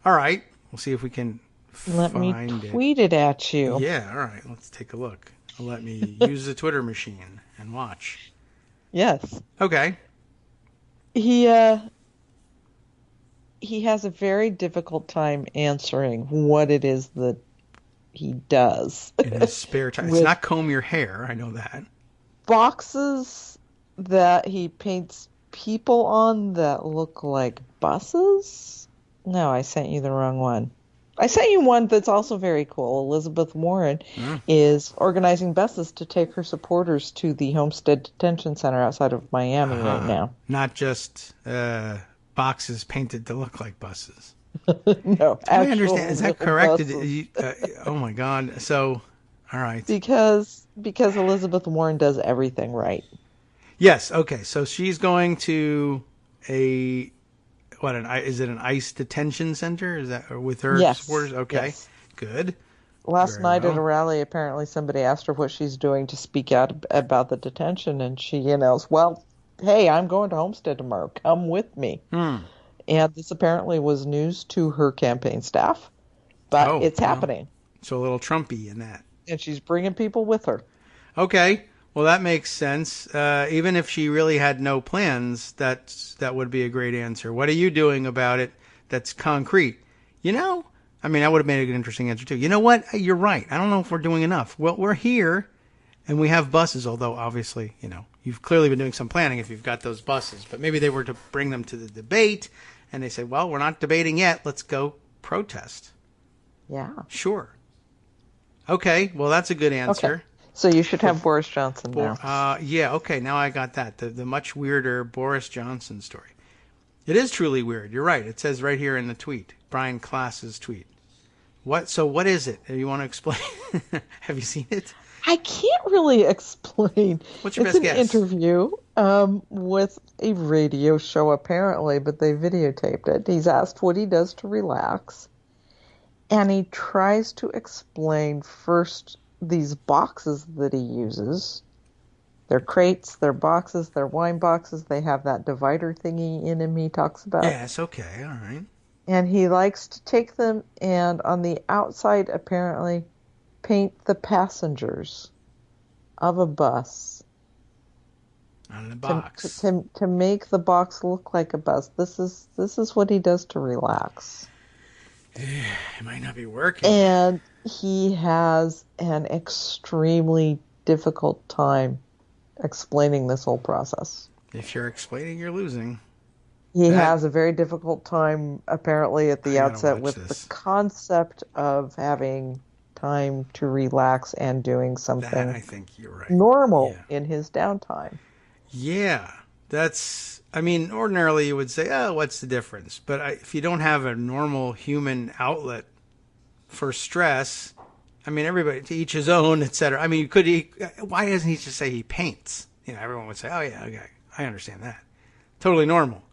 All right. We'll see if we can Let me tweet it at you. Yeah, all right. Let's take a look. Let me use the Twitter machine and watch. Yes. Okay. He he has a very difficult time answering what it is that he does. In his spare time. It's With not comb your hair, I know that. boxes that he paints people on that look like buses? No, I sent you the wrong one. I sent you one that's also very cool. Elizabeth Warren is organizing buses to take her supporters to the Homestead Detention Center outside of Miami right now. Not just boxes painted to look like buses. No, I understand. Is that correct? buses. Oh my God. So, all right. Because Elizabeth Warren does everything right. Yes. Okay. So she's going to is it an ICE detention center? Is that with her supporters? Okay. Yes. Good. Last Very night well. at a rally, apparently somebody asked her what she's doing to speak out about the detention, and she announced, well, hey, I'm going to Homestead tomorrow. Come with me. And this apparently was news to her campaign staff, but it's happening. So a little Trumpy in that. And she's bringing people with her. Okay. Well, that makes sense. Even if she really had no plans, that would be a great answer. What are you doing about it that's concrete? You know, I mean, I would have made an interesting answer too. You know what? You're right. I don't know if we're doing enough. Well, we're here and we have buses, although obviously, you know, you've clearly been doing some planning if you've got those buses. But maybe they were to bring them to the debate and they said, well, we're not debating yet. Let's go protest. Yeah. Sure. Okay. Well, that's a good answer. Okay. So you should have Boris Johnson now. Yeah, okay, now I got that. The much weirder Boris Johnson story. It is truly weird. You're right. It says right here in the tweet, Brian Klass's tweet. So what is it? You want to explain? Have you seen it? I can't really explain. What's your best guess? It's an interview with a radio show, apparently, but they videotaped it. He's asked what he does to relax, and he tries to explain first these boxes that he uses. They're crates, they're boxes, they're wine boxes. They have that divider thingy in him he talks about. Yes, okay, all right. And he likes to take them and on the outside, apparently, paint the passengers of a bus. On the box. To make the box look like a bus. This is what he does to relax. It might not be working. And he has an extremely difficult time explaining this whole process. If you're explaining, you're losing. He has a very difficult time, apparently, at the outset with this. the concept of having time to relax and doing something I think you're right. normal in his downtime. Yeah, ordinarily you would say, oh, what's the difference? But if you don't have a normal human outlet for stress, everybody to each his own, etc. Why doesn't he just say he paints? You know, everyone would say, oh yeah, okay, I understand that. Totally normal.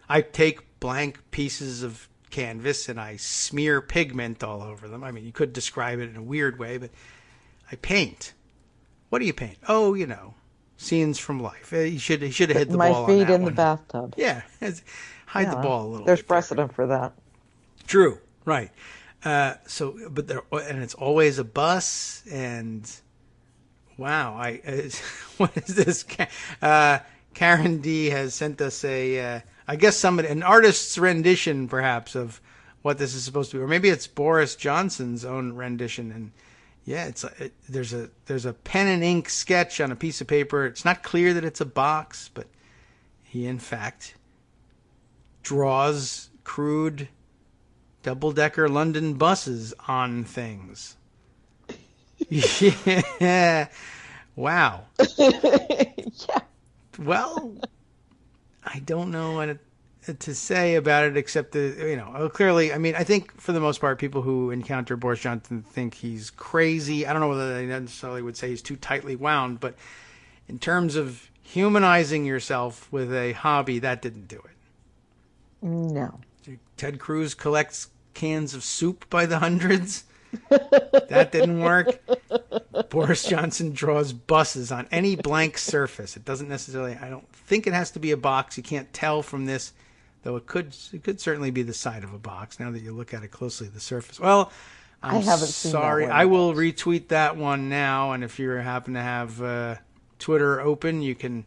I take blank pieces of canvas and I smear pigment all over them. You could describe it in a weird way, but I paint. What do you paint? Oh, you know, scenes from life. He should have hit the ball on that My feet in one. the bathtub. Yeah, hide the ball a little There's bit. precedent for that. True, right. And it's always a bus, and wow, what is this? Karen D has sent us an artist's rendition, perhaps, of what this is supposed to be, or maybe it's Boris Johnson's own rendition. And yeah, there's a pen and ink sketch on a piece of paper. It's not clear that it's a box, but he in fact draws crude double-decker London buses on things. Yeah. Wow. Yeah. Well, I don't know what to say about it except that, clearly, I think for the most part, people who encounter Boris Johnson think he's crazy. I don't know whether they necessarily would say he's too tightly wound, but in terms of humanizing yourself with a hobby, that didn't do it. No. Ted Cruz collects cans of soup by the hundreds. That didn't work. Boris Johnson draws buses on any blank surface. It doesn't necessarily, I don't think it has to be a box. You can't tell from this, though it could certainly be the side of a box now that you look at it closely, the surface. Well, I haven't seen that sorry. one I will yet. retweet that one now, and if you happen to have Twitter open, you can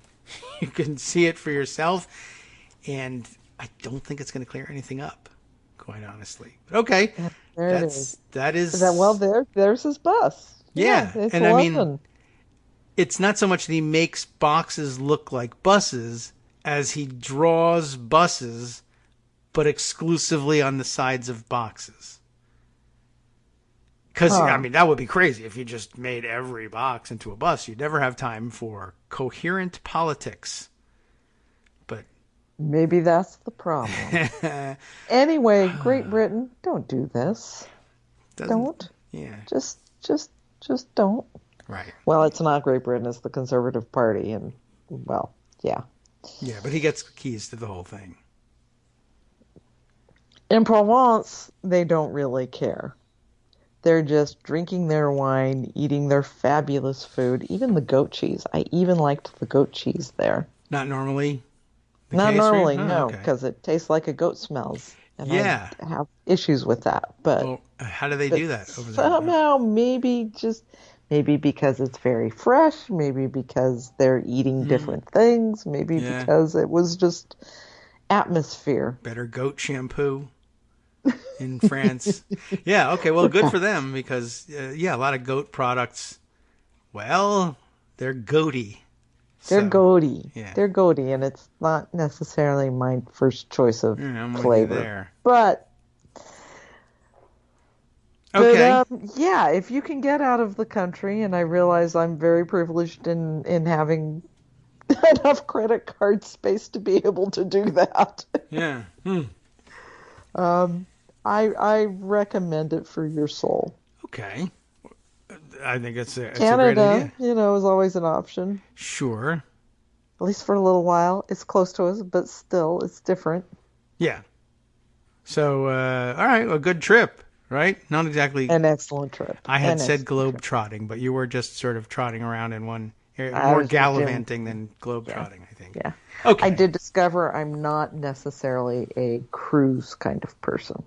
see it for yourself. And I don't think it's going to clear anything up, quite honestly. But okay, There it is. that is Well, there's his bus. Yeah, it's and 11. I mean, it's not so much that he makes boxes look like buses as he draws buses, but exclusively on the sides of boxes. Because, I mean, that would be crazy if you just made every box into a bus. You'd never have time for coherent politics. But maybe that's the problem. Anyway, Great Britain, don't do this. Don't. Yeah. Just don't. Right. Well, it's not Great Britain, it's the Conservative Party, and, well, yeah. Yeah, but he gets keys to the whole thing. In Provence, they don't really care. They're just drinking their wine, eating their fabulous food, even the goat cheese. I even liked the goat cheese there. Not normally? Not normally, Oh, no, okay. because it tastes like a goat smells. And Yeah. I have issues with that. But Well, how do they do that over there? somehow, maybe because it's very fresh, maybe because they're eating different things, maybe Yeah. because it was just atmosphere. Better goat shampoo in France. Yeah, okay, well, good for them because, a lot of goat products, well, they're goaty. They're goaty. yeah. They're goaty, and it's not necessarily my first choice of I'm with you flavor. there. But Okay. yeah, if you can get out of the country, and I realize I'm very privileged in having enough credit card space to be able to do that. Yeah. I recommend it for your soul. Okay. I think it's a great Canada, idea. is always an option. Sure. At least for a little while. It's close to us, but still, it's different. Yeah. So, all right, a good trip, right? Not exactly. An excellent trip. I had said globe trotting, but you were just sort of trotting around in one area, more was gallivanting than globe trotting, I think. Yeah. Okay. I did discover I'm not necessarily a cruise kind of person.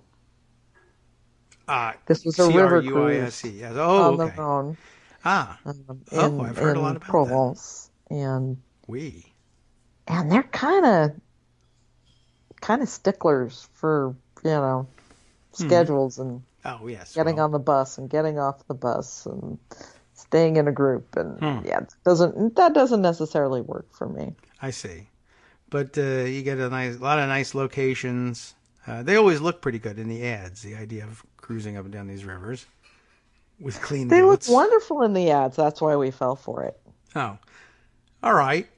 This was a river cruise Yes. Oh, on okay. the Rhone. I've heard a lot about Provence. And they're kind of sticklers for schedules and getting on the bus and getting off the bus and staying in a group, and that doesn't necessarily work for me. I see, but you get a lot of nice locations. They always look pretty good in the ads. The idea of cruising up and down these rivers with clean They goats. look wonderful in the ads. That's why we fell for it. Oh, all right.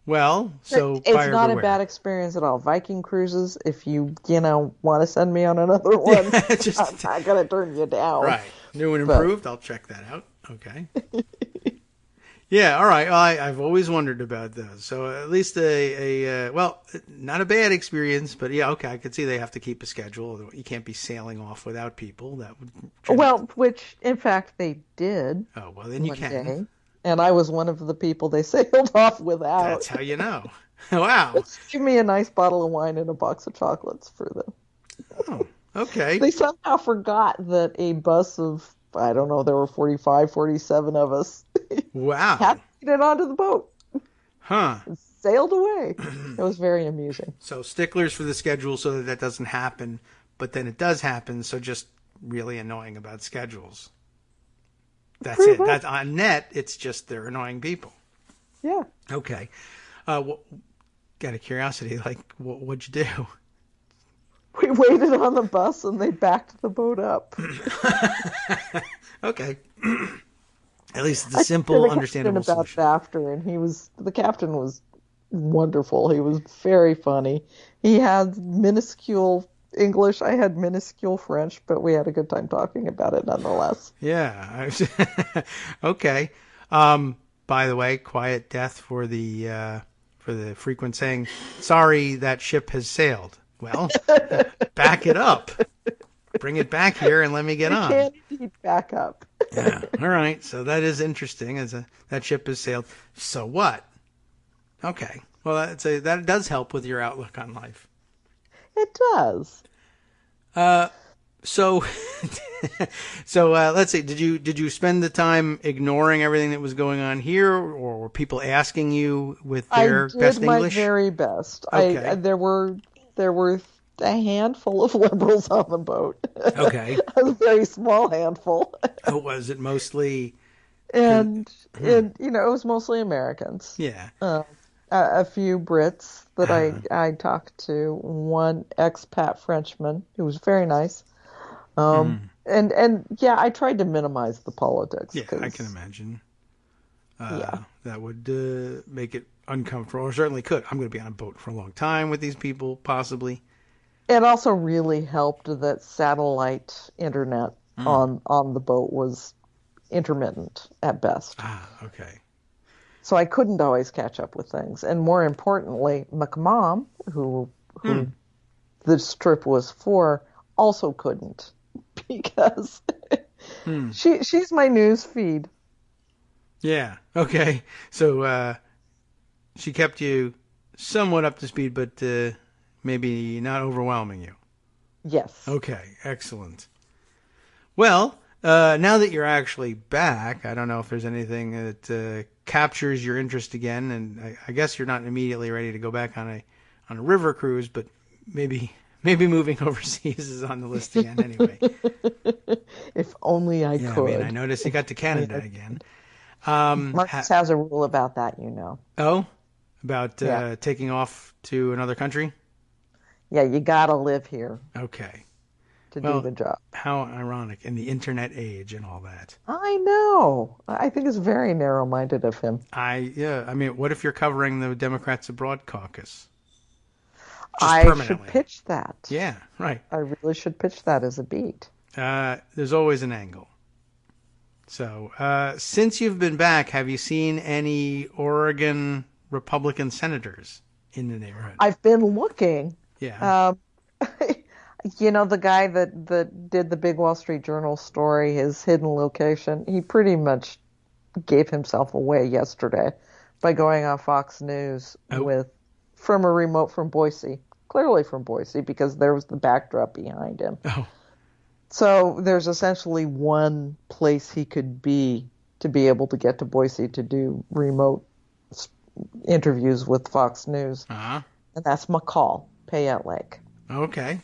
Well, so it's buyer not beware. a bad experience at all. Viking cruises, if you want to send me on another one, I'm not going to turn you down. Right. New and improved. I'll check that out. Okay. Yeah, all right. Well, I've always wondered about those. So at least not a bad experience, but yeah, okay. I could see they have to keep a schedule. You can't be sailing off without people. That would. Which in fact they did. Oh, well, then you one can. day. And I was one of the people they sailed off without. That's how you know. Wow. Give me a nice bottle of wine and a box of chocolates for them. Oh, okay. They somehow forgot that a bus of, I don't know, there were 45, 47 of us. Wow. Had to get onto the boat. Huh. Sailed away. It was very amusing. So sticklers for the schedule so that doesn't happen, but then it does happen, so just really annoying about schedules. That's Pretty it. much. That's on net, it's just they're annoying people. Yeah. Okay. Out of curiosity, what'd you do? We waited on the bus and they backed the boat up. Okay. At least it's a simple, understandable about solution. it after, and the captain was wonderful. He was very funny. He had minuscule English. I had minuscule French, but we had a good time talking about it nonetheless. Yeah. Okay. By the way, quiet death for the frequent saying, "Sorry, that ship has sailed." Well, back it up. Bring it back here and let me get on. Can indeed back up. Yeah. All right. So that is interesting. That ship has sailed. So what? Okay. Well, that does help with your outlook on life. It does. So let's see. Did you spend the time ignoring everything that was going on here, or were people asking you with their best I did my English? very best. Okay. There were there were a handful of liberals on the boat. Okay. A very small handful. Oh, was it mostly? And it was mostly Americans. Yeah. A few Brits that I talked to. One expat Frenchman who was very nice. And yeah, I tried to minimize the politics. Yeah, I can imagine. That would make it uncomfortable, or certainly could. I'm going to be on a boat for a long time with these people, possibly. It also really helped that satellite internet on the boat was intermittent at best. Ah, okay. So I couldn't always catch up with things. And more importantly, McMom, who this trip was for, also couldn't because she's my news feed. Yeah. Okay. So she kept you somewhat up to speed, but maybe not overwhelming you. Yes. Okay. Excellent. Well, now that you're actually back, I don't know if there's anything that captures your interest again, and I guess you're not immediately ready to go back on a river cruise, but maybe moving overseas is on the list again anyway. If only I could. I mean, I noticed you got to Canada again. Marcus has a rule about that, Oh? About taking off to another country? Yeah, you gotta live here. Okay. To do the job. How ironic in the internet age and all that. I know. I think it's very narrow-minded of him. I mean, what if you're covering the Democrats Abroad caucus? I should pitch that. Yeah, right. I really should pitch that as a beat. There's always an angle. So, since you've been back, have you seen any Oregon Republican senators in the neighborhood? I've been looking. Yeah. The guy that did the big Wall Street Journal story, his hidden location, he pretty much gave himself away yesterday by going on Fox News from a remote from Boise, clearly from Boise, because there was the backdrop behind him. Oh. So there's essentially one place he could be to be able to get to Boise to do remote interviews with Fox News. Uh-huh. And that's McCall, Payette Lake. Okay.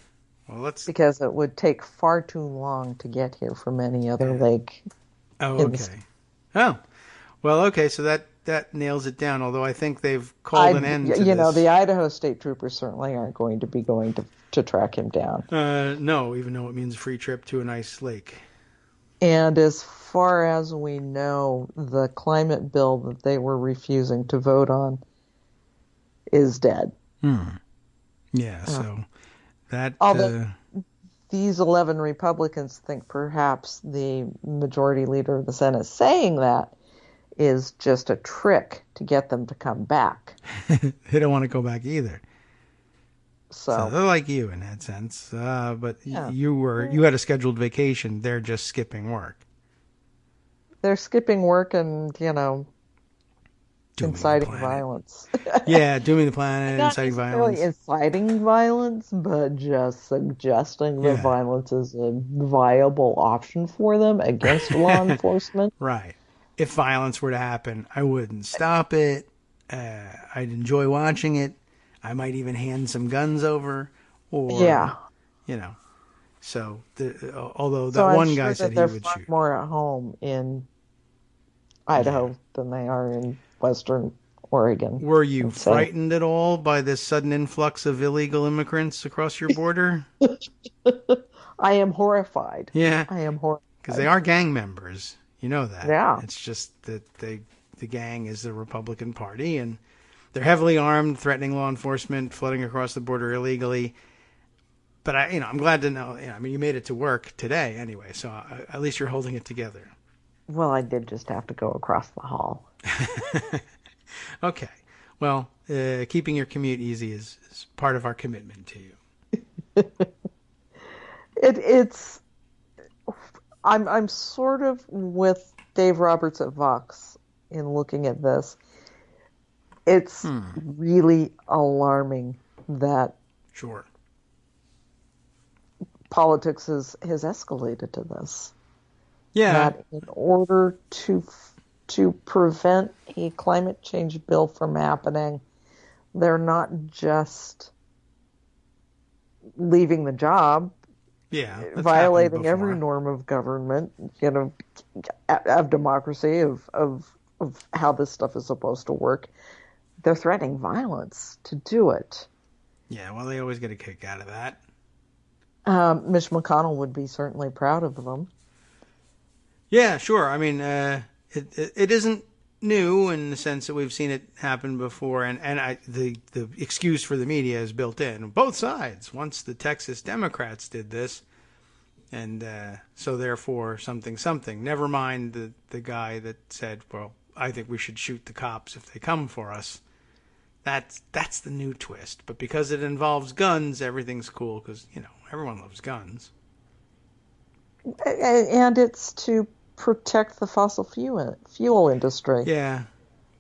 Well, because it would take far too long to get here from any other lake. Oh, okay. Oh, well, okay. So that nails it down. Although I think they've called an end to this. The Idaho State Troopers certainly aren't going to be going to track him down. No, even though it means a free trip to a nice lake. And as far as we know, the climate bill that they were refusing to vote on is dead. Yeah, so that... Although these 11 Republicans think perhaps the majority leader of the Senate saying that is just a trick to get them to come back. They don't want to go back either. So they're like you in that sense. But you had a scheduled vacation. They're just skipping work. They're skipping work and, inciting violence. Yeah, dooming the planet, inciting violence. Not inciting violence, but just suggesting that violence is a viable option for them against law enforcement. Right. If violence were to happen, I wouldn't stop it. I'd enjoy watching it. I might even hand some guns over. Or, So, although that one guy said he would shoot. They're more at home in Idaho than they are in Western Oregon. Were you frightened at all by this sudden influx of illegal immigrants across your border? I am horrified. Yeah. I am horrified. Because they are gang members. You know that. Yeah. It's just that the gang is the Republican Party, and they're heavily armed, threatening law enforcement, flooding across the border illegally. But I'm glad to know. You made it to work today anyway, so at least you're holding it together. Well, I did just have to go across the hall. Okay. Well, keeping your commute easy is part of our commitment to you. I'm sort of with Dave Roberts at Vox in looking at this. It's really alarming that politics has escalated to this. Yeah. That in order to prevent a climate change bill from happening, they're not just leaving the job, Yeah, that's violating happened every before. norm of government, of democracy, of how this stuff is supposed to work. They're threatening violence to do it. Yeah, well, they always get a kick out of that. Mitch McConnell would be certainly proud of them. Yeah, sure. I mean, it isn't new in the sense that we've seen it happen before, and the excuse for the media is built in. Both sides. Once the Texas Democrats did this, and so therefore something. Never mind the guy that said, well, I think we should shoot the cops if they come for us. That's the new twist. But because it involves guns, everything's cool because, everyone loves guns. And it's to protect the fossil fuel industry. Yeah,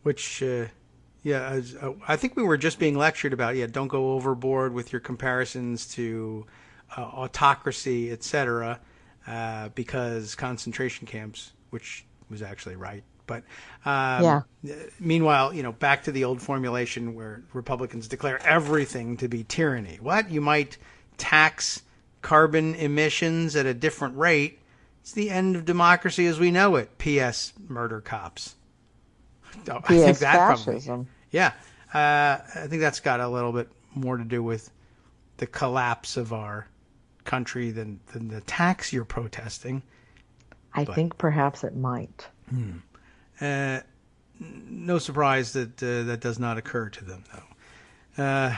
which, I think we were just being lectured about, don't go overboard with your comparisons to autocracy, etc., because concentration camps, which was actually right. But meanwhile, back to the old formulation where Republicans declare everything to be tyranny. What? You might tax carbon emissions at a different rate. It's the end of democracy as we know it. P.S. Murder cops. I think that fascism. I think that's got a little bit more to do with the collapse of our country than the tax you're protesting. I think perhaps it might. No surprise that that does not occur to them, though.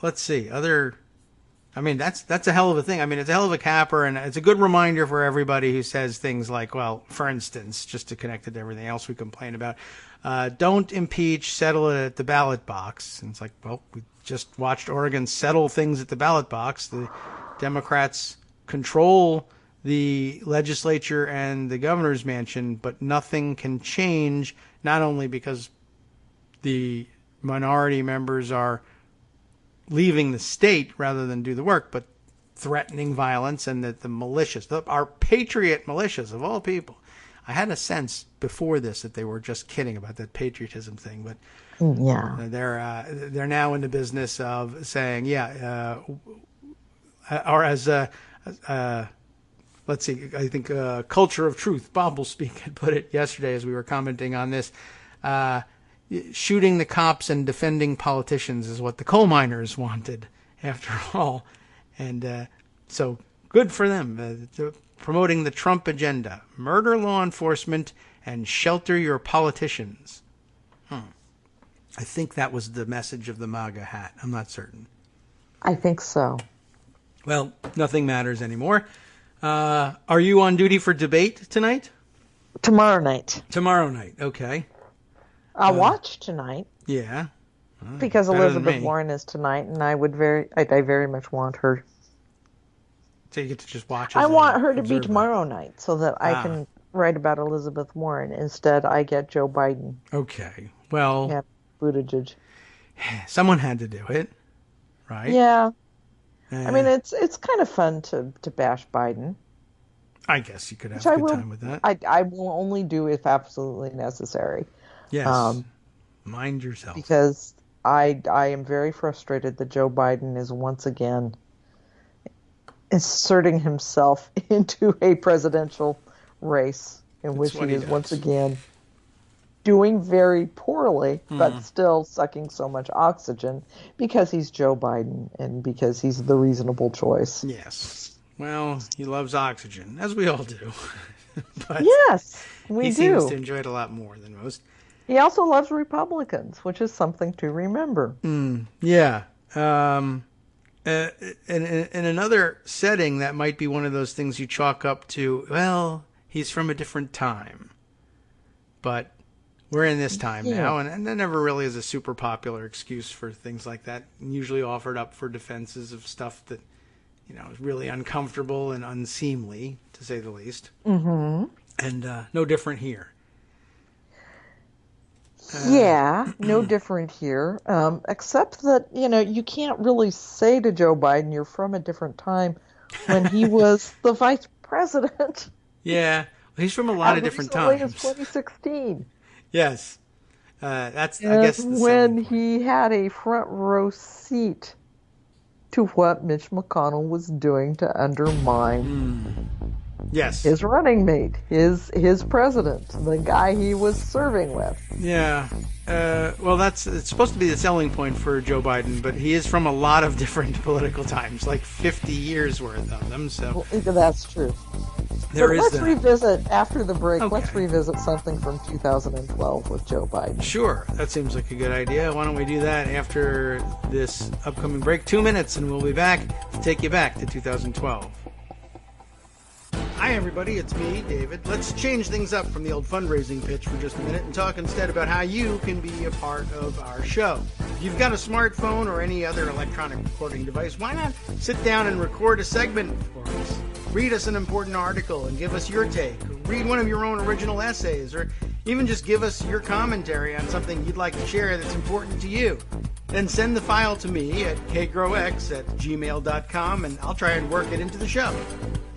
Let's see. That's a hell of a thing. I mean, it's a hell of a capper, and it's a good reminder for everybody who says things like, well, for instance, just to connect it to everything else we complain about, don't impeach, settle it at the ballot box. And it's like, well, we just watched Oregon settle things at the ballot box. The Democrats control the legislature and the governor's mansion, but nothing can change, not only because the minority members are leaving the state rather than do the work, but threatening violence, and that the militias, our patriot militias of all people. I had a sense before this that they were just kidding about that patriotism thing, but they're now in the business of saying, or as let's see, I think Culture of Truth, Bob will speak, had put it yesterday as we were commenting on this. Shooting the cops and defending politicians is what the coal miners wanted, after all. And so good for them, promoting the Trump agenda. Murder law enforcement and shelter your politicians. I think that was the message of the MAGA hat. I'm not certain. I think so. Well, nothing matters anymore. Are you on duty for debate tonight? Tomorrow night. Tomorrow night, okay. I'll watch tonight. Yeah. Because Elizabeth Warren is tonight, and I very much want her. So you get to just watch. I want her to be tomorrow night so that I can write about Elizabeth Warren. Instead, I get Joe Biden. Okay. Well. Yeah, Buttigieg. Someone had to do it, right? Yeah. I mean, it's kind of fun to bash Biden. I guess you could have a good time with that. I will only do if absolutely necessary. Yes. Mind yourself. Because I am very frustrated that Joe Biden is once again inserting himself into a presidential race in which he is once again doing very poorly, but still sucking so much oxygen because he's Joe Biden and because he's the reasonable choice. Yes. Well, he loves oxygen, as we all do. But yes, we do. He seems to enjoy it a lot more than most. He also loves Republicans, which is something to remember. Yeah. In another setting, that might be one of those things you chalk up to, well, he's from a different time. But we're in this time now, and that never really is a super popular excuse for things like that. Usually offered up for defenses of stuff that, is really uncomfortable and unseemly, to say the least. Mm-hmm. And no different here. No different here, except that, you can't really say to Joe Biden you're from a different time when he was the vice president. Yeah, he's from a lot of different times. As 2016. Yes. That's, I guess, when he had a front row seat to what Mitch McConnell was doing to undermine Yes. his running mate, his president, the guy he was serving with. Yeah. Well, it's supposed to be the selling point for Joe Biden, but he is from a lot of different political times, like 50 years worth of them. So that's true. Let's revisit, after the break, let's revisit something from 2012 with Joe Biden. Sure. That seems like a good idea. Why don't we do that after this upcoming break? 2 minutes, and we'll be back to take you back to 2012. Hi, everybody. It's me, David. Let's change things up from the old fundraising pitch for just a minute and talk instead about how you can be a part of our show. If you've got a smartphone or any other electronic recording device, why not sit down and record a segment for us? Read us an important article and give us your take. Or read one of your own original essays, or even just give us your commentary on something you'd like to share that's important to you. Then send the file to me at kagrox@gmail.com, and I'll try and work it into the show.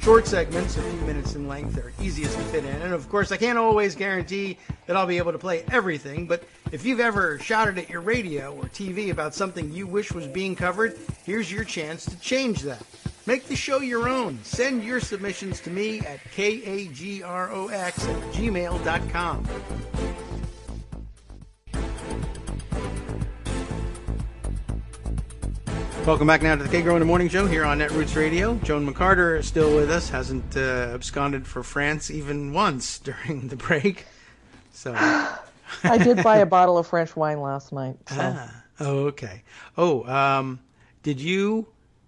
Short segments, a few minutes in length, are easiest to fit in. And of course, I can't always guarantee that I'll be able to play everything, but if you've ever shouted at your radio or TV about something you wish was being covered, here's your chance to change that. Make the show your own. Send your submissions to me at kagrox@gmail.com. Welcome back now to the Kagro in the Morning Show here on Netroots Radio. Joan McCarter is still with us, hasn't absconded for France even once during the break. So I did buy a bottle of French wine last night. So. Okay. Did you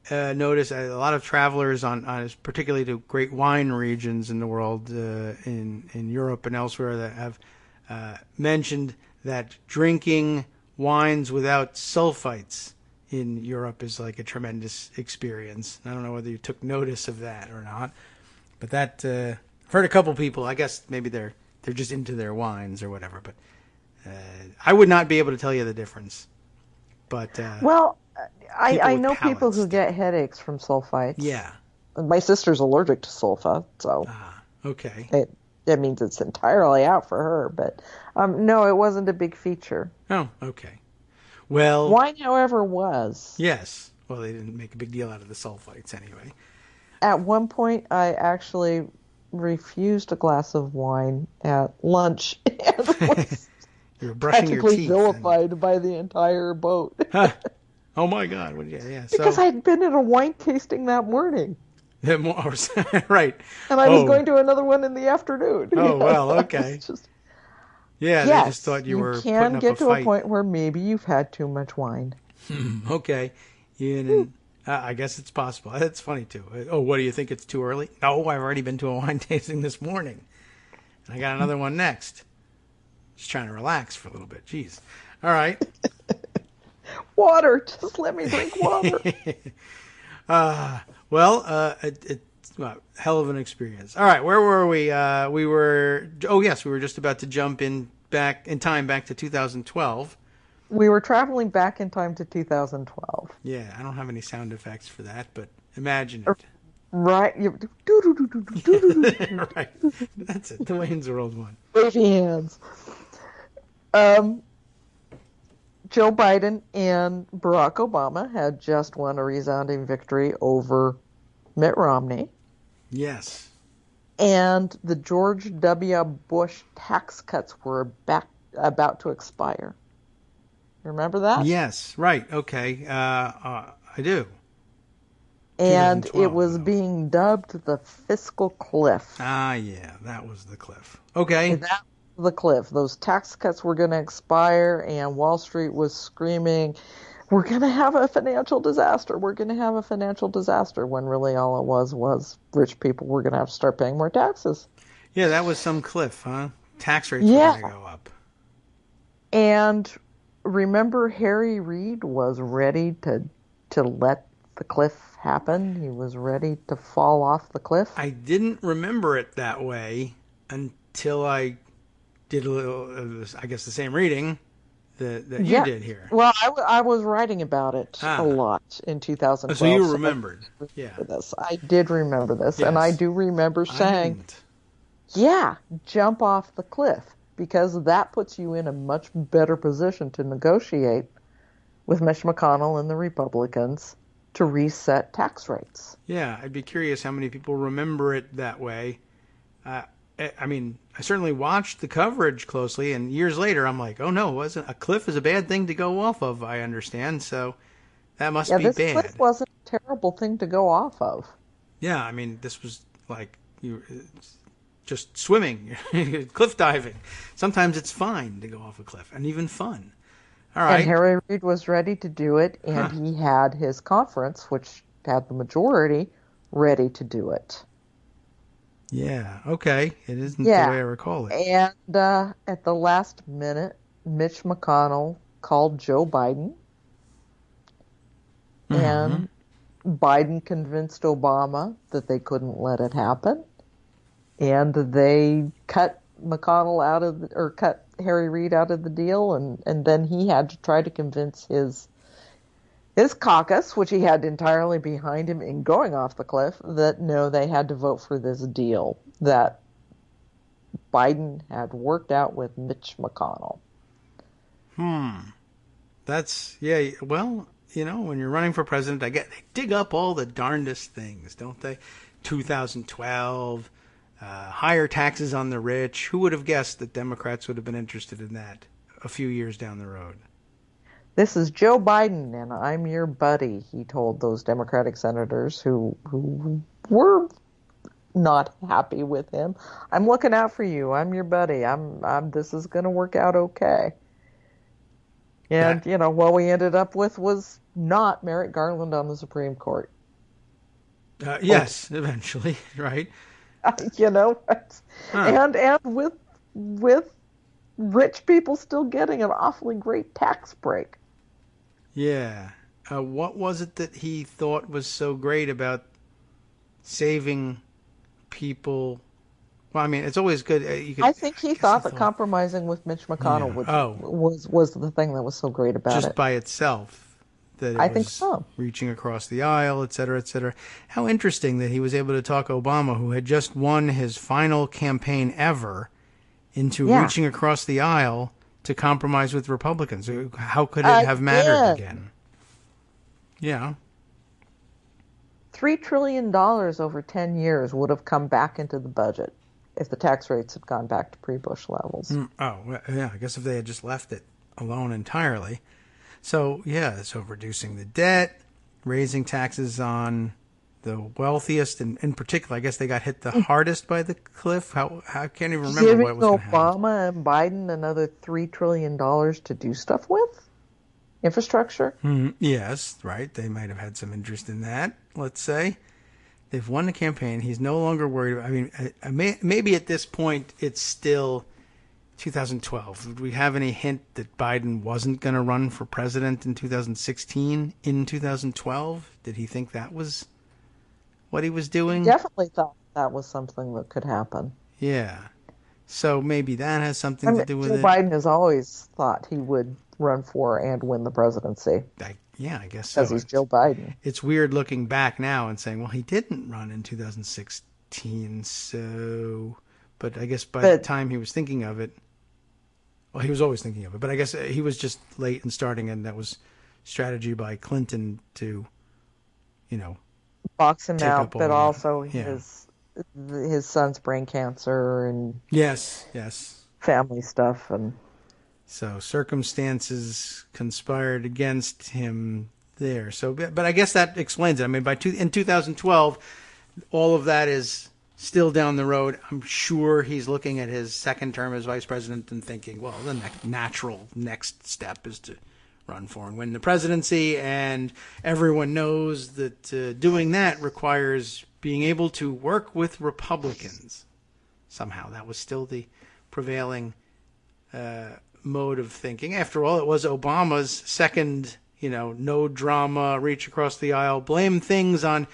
notice a lot of travelers on particularly to great wine regions in the world, in Europe and elsewhere, that have mentioned that drinking wines without sulfites in Europe is like a tremendous experience. I don't know whether you took notice of that or not, but that I've heard a couple people. I guess maybe they're just into their wines or whatever. But I would not be able to tell you the difference. But I know people who get headaches from sulfites. Yeah, my sister's allergic to sulfa, so okay. That means it's entirely out for her. But no, it wasn't a big feature. Oh, okay. Well, wine, however, was. Yes. Well, they didn't make a big deal out of the sulfites anyway. At one point, I actually refused a glass of wine at lunch and was you were brushing your teeth. Vilified by the entire boat. Oh my God! Yeah. Because I had been at a wine tasting that morning. Right. And I was going to another one in the afternoon. Oh well, okay. Yeah, yes, they just thought you were putting can up get a to fight. a point where maybe you've had too much wine. Okay. I guess it's possible. That's funny, too. Oh, what do you think? It's too early? No, I've already been to a wine tasting this morning. And I got another one next. Just trying to relax for a little bit. Jeez. All right. Water. Just let me drink water. It's a hell of an experience. All right, where were we? We were just about to jump back in time back to 2012. We were traveling back in time to 2012. Yeah, I don't have any sound effects for that, but imagine it. Right. Right. That's it. The Wayne's World one. Wavy hands. Joe Biden and Barack Obama had just won a resounding victory over Mitt Romney. Yes. And the George W. Bush tax cuts were about to expire. Remember that? Yes, right. Okay. I do. And it was being dubbed the fiscal cliff. Ah, yeah, that was the cliff. Okay. That was the cliff. Those tax cuts were going to expire, and Wall Street was screaming, we're going to have a financial disaster. We're going to have a financial disaster, when really all it was rich people were going to have to start paying more taxes. Yeah, that was some cliff, huh? Tax rates were going to go up. And remember, Harry Reid was ready to let the cliff happen. He was ready to fall off the cliff. I didn't remember it that way until I did a little, I guess, the same reading that you did here. Well, I was writing about it a lot in 2012. So you remembered. Yeah. I did remember this. Yes. And I do remember saying, jump off the cliff, because that puts you in a much better position to negotiate with Mitch McConnell and the Republicans to reset tax rates. Yeah, I'd be curious how many people remember it that way. I mean, I certainly watched the coverage closely, and years later, I'm like, oh no, wasn't a cliff is a bad thing to go off of, I understand, so that must be this bad. cliff wasn't a terrible thing to go off of. Yeah, I mean, this was like just swimming, cliff diving. Sometimes it's fine to go off a cliff, and even fun. All right. And Harry Reid was ready to do it, and he had his conference, which had the majority, ready to do it. Yeah, okay. It isn't the way I recall it. And at the last minute, Mitch McConnell called Joe Biden, and Biden convinced Obama that they couldn't let it happen, and they cut cut Harry Reid out of the deal, and then he had to try to convince his caucus, which he had entirely behind him in going off the cliff, that no, they had to vote for this deal that Biden had worked out with Mitch McConnell. That's, well, when you're running for president, they dig up all the darndest things, don't they? 2012, higher taxes on the rich. Who would have guessed that Democrats would have been interested in that a few years down the road? This is Joe Biden, and I'm your buddy, he told those Democratic senators who were not happy with him. I'm looking out for you. I'm your buddy. This is going to work out okay. And, what we ended up with was not Merrick Garland on the Supreme Court. Yes, eventually, right? And with rich people still getting an awfully great tax break. Yeah. What was it that he thought was so great about saving people? Well, I mean, it's always good. I think he thought that compromising with Mitch McConnell was the thing that was so great about it. Just by itself. That I think so. Reaching across the aisle, et cetera, et cetera. How interesting that he was able to talk Obama, who had just won his final campaign ever, into reaching across the aisle to compromise with Republicans. How could it have mattered again? Yeah. $3 trillion over 10 years would have come back into the budget if the tax rates had gone back to pre-Bush levels. I guess if they had just left it alone entirely. So reducing the debt, raising taxes on the wealthiest, and in particular, I guess they got hit the hardest by the cliff. I can't even remember what was going to happen. Obama and Biden another $3 trillion to do stuff with? Infrastructure? Yes, right. They might have had some interest in that, let's say. They've won the campaign. He's no longer worried about, I mean, maybe at this point it's still 2012. Would we have any hint that Biden wasn't going to run for president in 2016 in 2012? Did he think that was what he was doing? He definitely thought that was something that could happen. Yeah. So maybe that has something to do with Joe it. Biden has always thought he would run for and win the presidency. I guess so. Because he's Joe Biden. It's weird looking back now and saying, well, he didn't run in 2016, so... But I guess by the time he was thinking of it... Well, he was always thinking of it, but I guess he was just late in starting, and that was strategy by Clinton to, box him out, but also his son's brain cancer and... Yes. Family stuff and... So circumstances conspired against him there. So, but I guess that explains it. I mean, in 2012, all of that is still down the road. I'm sure he's looking at his second term as vice president and thinking, well, the natural next step is to run for and win the presidency. And everyone knows that doing that requires being able to work with Republicans. Somehow that was still the prevailing mode of thinking. After all, it was Obama's second, no drama, reach across the aisle, blame things on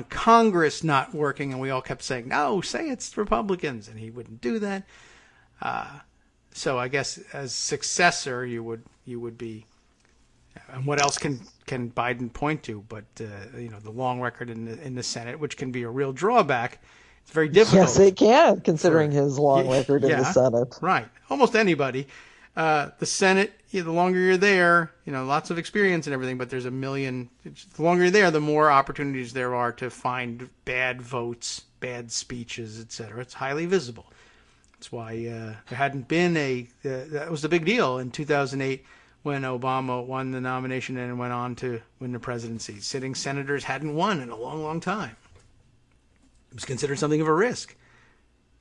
Congress not working, and we all kept saying, no, say it's Republicans, and he wouldn't do that. So I guess as successor, you would be, and what else can Biden point to but the long record in the Senate, which can be a real drawback. It's very difficult. Yes, it can, considering his long record in the Senate. Right. Almost anybody. The Senate, the longer you're there, lots of experience and everything, but there's a million. The longer you're there, the more opportunities there are to find bad votes, bad speeches, etc. It's highly visible. That's why there hadn't been that was the big deal in 2008 when Obama won the nomination and went on to win the presidency. Sitting senators hadn't won in a long, long time. It was considered something of a risk.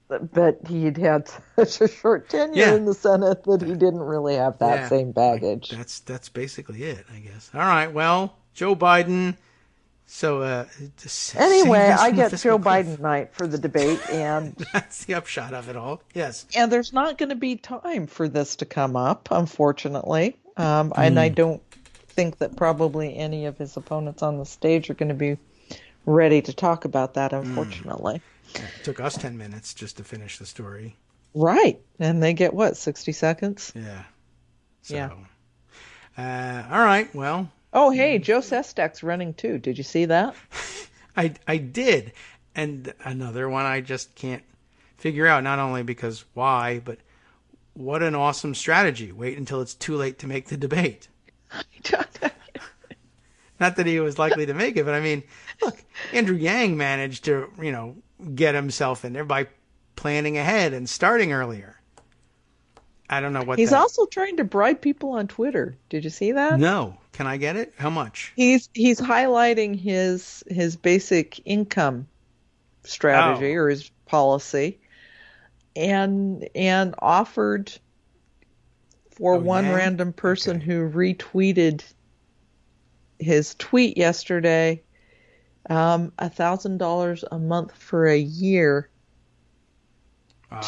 But he'd had such a short tenure in the Senate that he didn't really have that same baggage. That's basically it, I guess. All right, well, Joe Biden. So anyway, I get Joe Biden night for the debate, and that's the upshot of it all. Yes, and there's not going to be time for this to come up, unfortunately. And I don't think that probably any of his opponents on the stage are going to be ready to talk about that, unfortunately. It took us 10 minutes just to finish the story. Right. And they get, 60 seconds? Yeah. So, all right, well. Oh, hey, Joe Sestak's running too. Did you see that? I did. And another one I just can't figure out, not only because why, but what an awesome strategy. Wait until it's too late to make the debate. Not that he was likely to make it, but I mean, look, Andrew Yang managed to, get himself in there by planning ahead and starting earlier. I don't know what he's also trying to bribe people on Twitter. Did you see that? No. Can I get it? How much? He's highlighting his basic income strategy or his policy, and offered for one random person who retweeted his tweet yesterday $1,000 a month for a year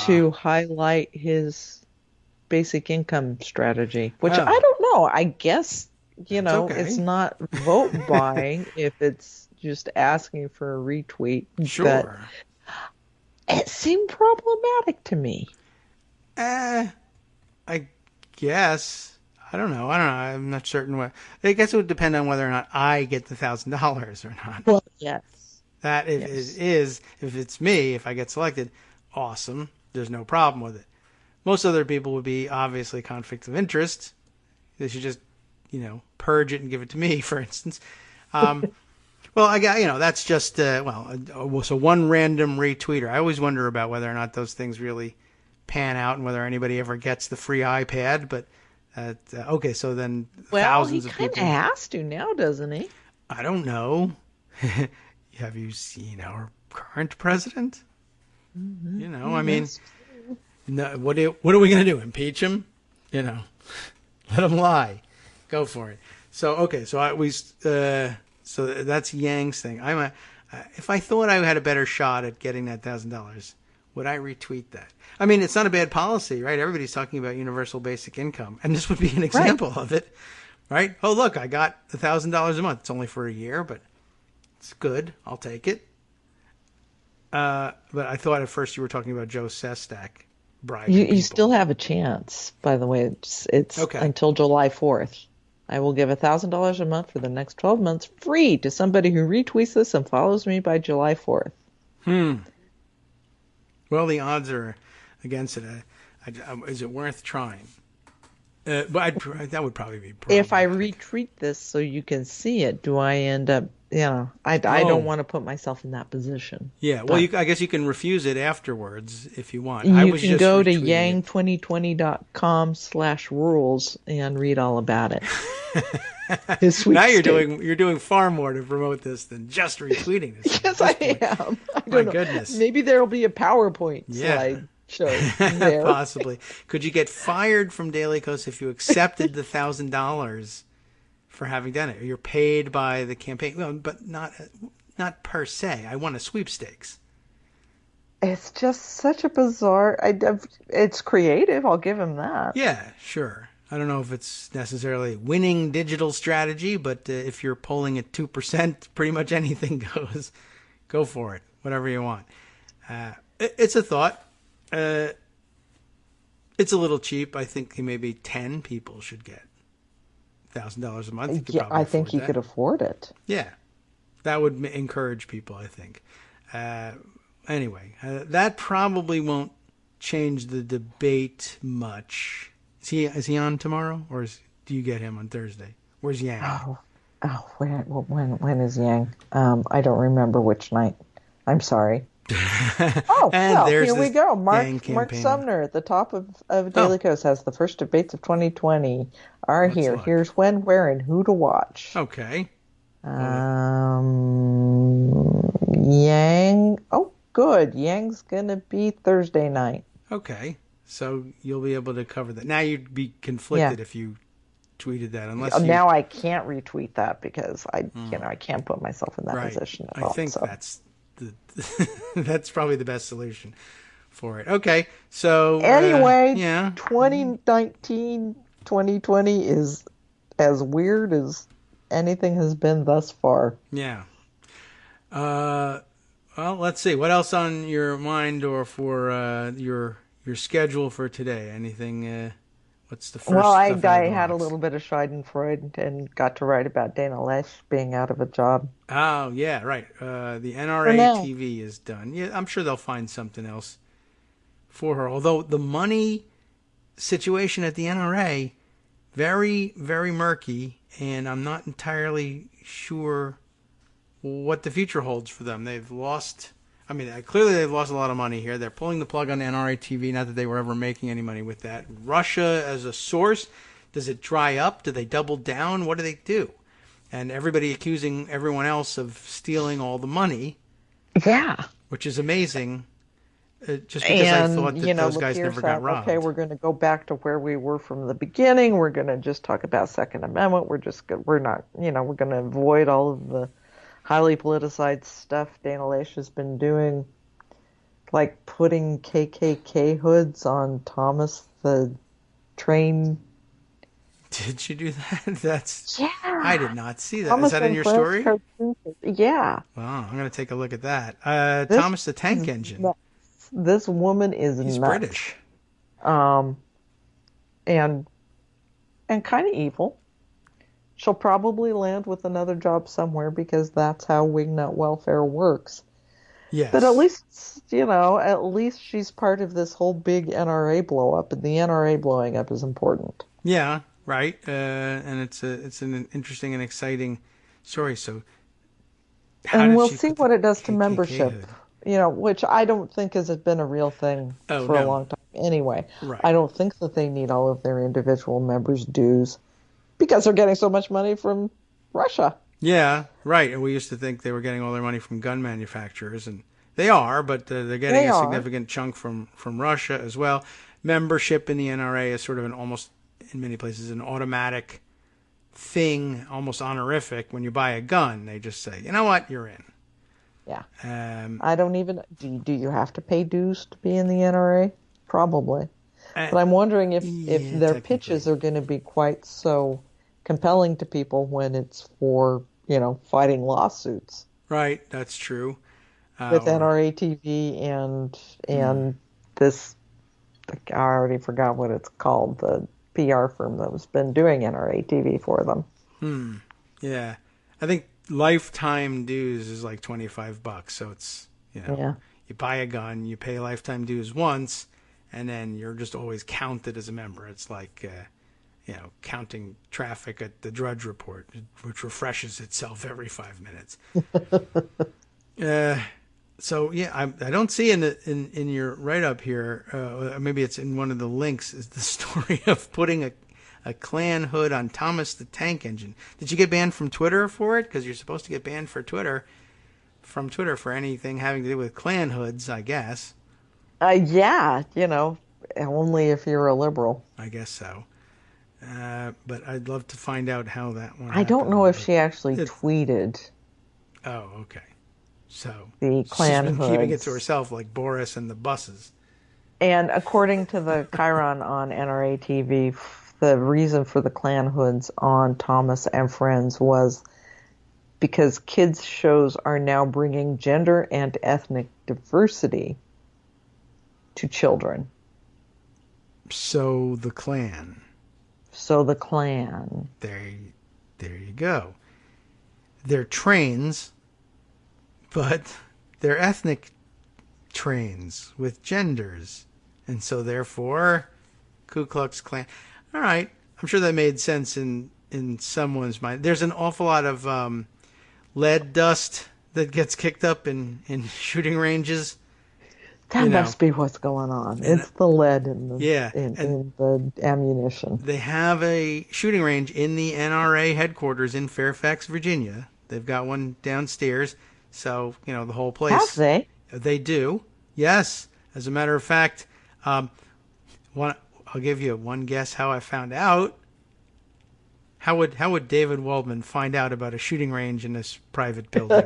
to highlight his basic income strategy, which I don't know. I guess, it's not vote buying if it's just asking for a retweet. Sure. But it seemed problematic to me. I guess. I don't know. I'm not certain what. I guess it would depend on whether or not I get the $1,000 or not. Well, yes. That is, if it's me, if I get selected, awesome. There's no problem with it. Most other people would be obviously conflicts of interest. They should just, purge it and give it to me, for instance. Well, I got, that's just, so one random retweeter. I always wonder about whether or not those things really pan out and whether anybody ever gets the free iPad, but so then thousands of people. Well, he kind of has to now, doesn't he? I don't know. Have you seen our current president? Mm-hmm. I mean, no, what are we going to do? Impeach him? Let him lie. Go for it. So so that's Yang's thing. If I thought I had a better shot at getting that $1,000, would I retweet that? I mean, it's not a bad policy, right? Everybody's talking about universal basic income, and this would be an example of it, right? Oh, look, I got $1,000 a month. It's only for a year, but it's good. I'll take it. But I thought at first you were talking about Joe Sestak bribing people. You still have a chance, by the way. It's until July 4th. I will give $1,000 a month for the next 12 months free to somebody who retweets this and follows me by July 4th. Well, the odds are against it. Is it worth trying? But that would probably be problematic. If I retweet this so you can see it, do I end up, I don't want to put myself in that position. Yeah, well, I guess you can refuse it afterwards if you want. You can go to yang2020.com/rules and read all about it. Now you're doing far more to promote this than just retweeting this. Yes, I am. My goodness. Maybe there will be a PowerPoint slide. There. Possibly. Could you get fired from Daily Kos if you accepted the $1,000 for having done it? You're paid by the campaign, well, but not per se. I want a sweepstakes. It's just such a bizarre. It's creative. I'll give him that. Yeah, sure. I don't know if it's necessarily winning digital strategy, but if you're polling at 2%, pretty much anything goes. Go for it. Whatever you want. It's a thought. It's a little cheap. I think maybe 10 people should get $1,000 a month. I think you could afford it. Yeah, that would encourage people, I think. Anyway, that probably won't change the debate much. Is he on tomorrow, or do you get him on Thursday? Where's Yang? When is Yang? I don't remember which night. I'm sorry. Oh, and well, there's here we go. Mark campaign. Sumner at the top of Daily Coast has the first debates of 2020 are Let's here. look. Here's when, where, and who to watch. Okay. Yang. Oh, good. Yang's gonna be Thursday night. Okay. So you'll be able to cover that. Now you'd be conflicted if you tweeted that, unless you... Now I can't retweet that because I can't put myself in that position at all. I think that's probably the best solution for it. Okay, so anyway, 2019, 2020 is as weird as anything has been thus far. Yeah. Well, let's see. What else on your mind or for your schedule for today? Anything? What's the first? Well, I stuff had a little bit of Schadenfreude and got to write about Dana Loesch being out of a job. Oh, yeah, right. The NRA TV is done. Yeah, I'm sure they'll find something else for her. Although the money situation at the NRA, very, very murky, and I'm not entirely sure what the future holds for them. They've lost... I mean, clearly they've lost a lot of money here. They're pulling the plug on NRA TV, not that they were ever making any money with that. Russia as a source, does it dry up? Do they double down? What do they do? And everybody accusing everyone else of stealing all the money. Yeah. Which is amazing, just because I thought that those guys never got robbed. Okay, we're going to go back to where we were from the beginning. We're going to just talk about Second Amendment. We're going to avoid all of the highly politicized stuff Dana Loesch has been doing, like putting KKK hoods on Thomas the train. Did you do that? Yeah. I did not see that. Thomas Is that in your story? Yeah. Wow, I'm going to take a look at that. Thomas the Tank Engine. This woman is He's nuts. British. And kind of evil. She'll probably land with another job somewhere because that's how wingnut welfare works. Yes. But at least she's part of this whole big NRA blow up, and the NRA blowing up is important. Yeah, right. And it's an interesting and exciting story. So, and we'll see what it does to membership. Hood? Which I don't think has been a real thing a long time. Anyway, right. I don't think that they need all of their individual members' dues. Because they're getting so much money from Russia. Yeah, right. And we used to think they were getting all their money from gun manufacturers, and they are, but they're getting a significant chunk from Russia as well. Membership in the NRA is sort of almost, in many places, an automatic thing, almost honorific. When you buy a gun, they just say, you know what, you're in. Yeah. I don't even... Do you have to pay dues to be in the NRA? Probably. But I'm wondering if their pitches are going to be quite so compelling to people when it's for, fighting lawsuits. Right, that's true. With NRA TV and this, I already forgot what it's called, the PR firm that's been doing NRA TV for them. Yeah. I think lifetime dues is like $25, so it's, you buy a gun, you pay lifetime dues once, and then you're just always counted as a member. It's like, counting traffic at the Drudge Report, which refreshes itself every 5 minutes. So yeah, I don't see in your write-up here. Maybe it's in one of the links. Is the story of putting a Klan hood on Thomas the Tank Engine? Did you get banned from Twitter for it? Because you're supposed to get banned from Twitter for anything having to do with Klan hoods, I guess. Yeah, only if you're a liberal. I guess so. But I'd love to find out how that one happened. I don't know if she actually tweeted. Oh, okay. So the Klan she's been hoods. keeping it to herself, like Boris and the buses. And according to the Chiron on NRA TV, the reason for the Klan hoods on Thomas and Friends was because kids' shows are now bringing gender and ethnic diversity to children. So the Klan. There you go. They're trains, but they're ethnic trains with genders. And so therefore, Ku Klux Klan. All right. I'm sure that made sense in someone's mind. There's an awful lot of lead dust that gets kicked up in shooting ranges. That must be what's going on. It's the lead in the ammunition. They have a shooting range in the NRA headquarters in Fairfax, Virginia. They've got one downstairs. So, the whole place. Have they? They do. Yes. As a matter of fact, I'll give you one guess how I found out. How would David Waldman find out about a shooting range in this private building?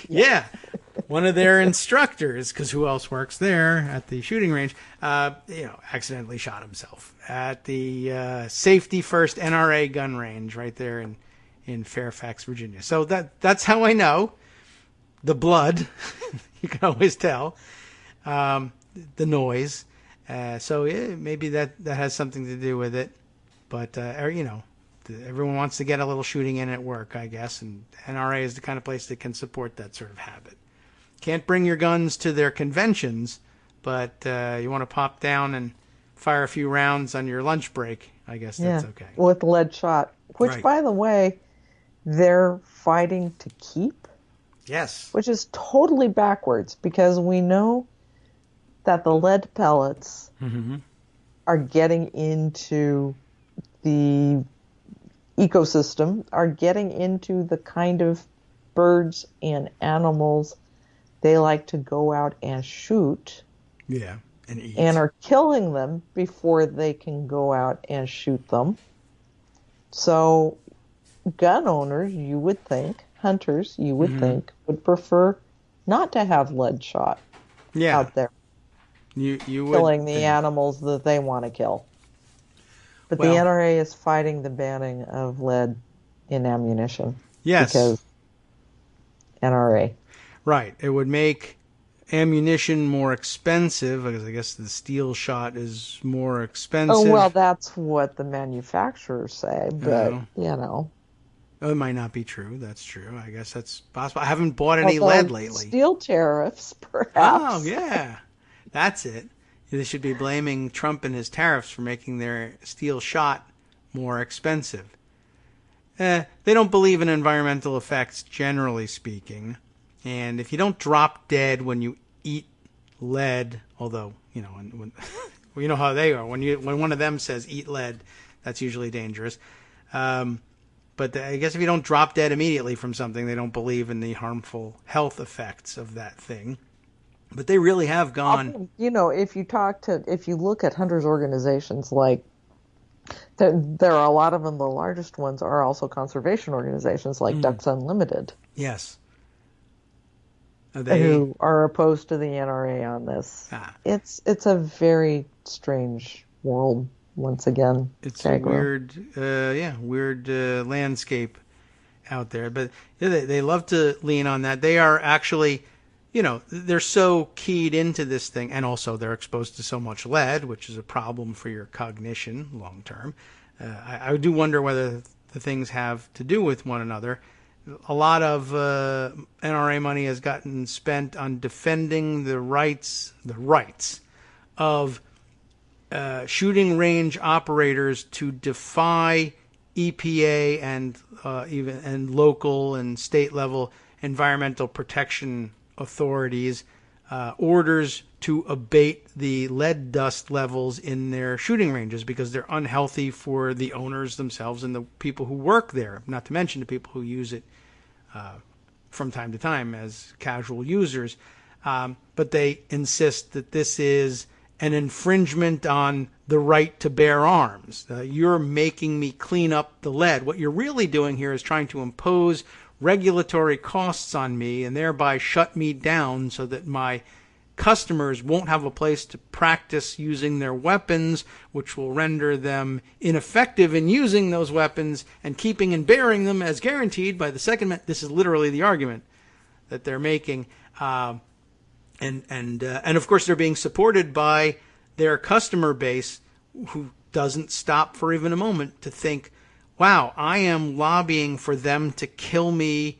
Yeah. One of their instructors, because who else works there at the shooting range, accidentally shot himself at the Safety First NRA gun range right there in Fairfax, Virginia. So that's how I know. The blood, you can always tell. The noise. Maybe that has something to do with it. But, everyone wants to get a little shooting in at work, I guess, and NRA is the kind of place that can support that sort of habit. Can't bring your guns to their conventions, but you want to pop down and fire a few rounds on your lunch break, I guess that's okay. With lead shot, which, right. By the way, they're fighting to keep. Yes. Which is totally backwards, because we know that the lead pellets are getting into the ecosystem, are getting into the kind of birds and animals they like to go out and shoot. Yeah, and eat. And are killing them before they can go out and shoot them. So gun owners, you would think, hunters, you would think, would prefer not to have lead shot out there. You would killing the animals that they want to kill. But the NRA is fighting the banning of lead in ammunition. Yes. Because NRA. Right. It would make ammunition more expensive, because I guess the steel shot is more expensive. Oh, well, that's what the manufacturers say, but, It might not be true. That's true. I guess that's possible. I haven't bought any lead lately. Steel tariffs, perhaps. Oh, yeah. That's it. They should be blaming Trump and his tariffs for making their steel shot more expensive. They don't believe in environmental effects, generally speaking. And if you don't drop dead when you eat lead, although, when you know how they are. When one of them says eat lead, that's usually dangerous. But I guess if you don't drop dead immediately from something, they don't believe in the harmful health effects of that thing. But they really have gone. If you look at hunters' organizations, like there are a lot of them. The largest ones are also conservation organizations, like Ducks Unlimited. Yes. Who are opposed to the NRA on this. It's a very strange world, once again. It's Kagro. a weird landscape out there. But they love to lean on that. They are actually, they're so keyed into this thing, and also they're exposed to so much lead, which is a problem for your cognition long term. I do wonder whether the things have to do with one another. A lot of NRA money has gotten spent on defending the rights of shooting range operators to defy EPA and local and state level environmental protection authorities orders to abate the lead dust levels in their shooting ranges, because they're unhealthy for the owners themselves and the people who work there, not to mention the people who use it from time to time as casual users. But they insist that this is an infringement on the right to bear arms. You're making me clean up the lead. What you're really doing here is trying to impose regulatory costs on me and thereby shut me down so that my customers won't have a place to practice using their weapons, which will render them ineffective in using those weapons and keeping and bearing them as guaranteed by the Second Amendment. This is literally the argument that they're making. And of course, they're being supported by their customer base, who doesn't stop for even a moment to think, wow, I am lobbying for them to kill me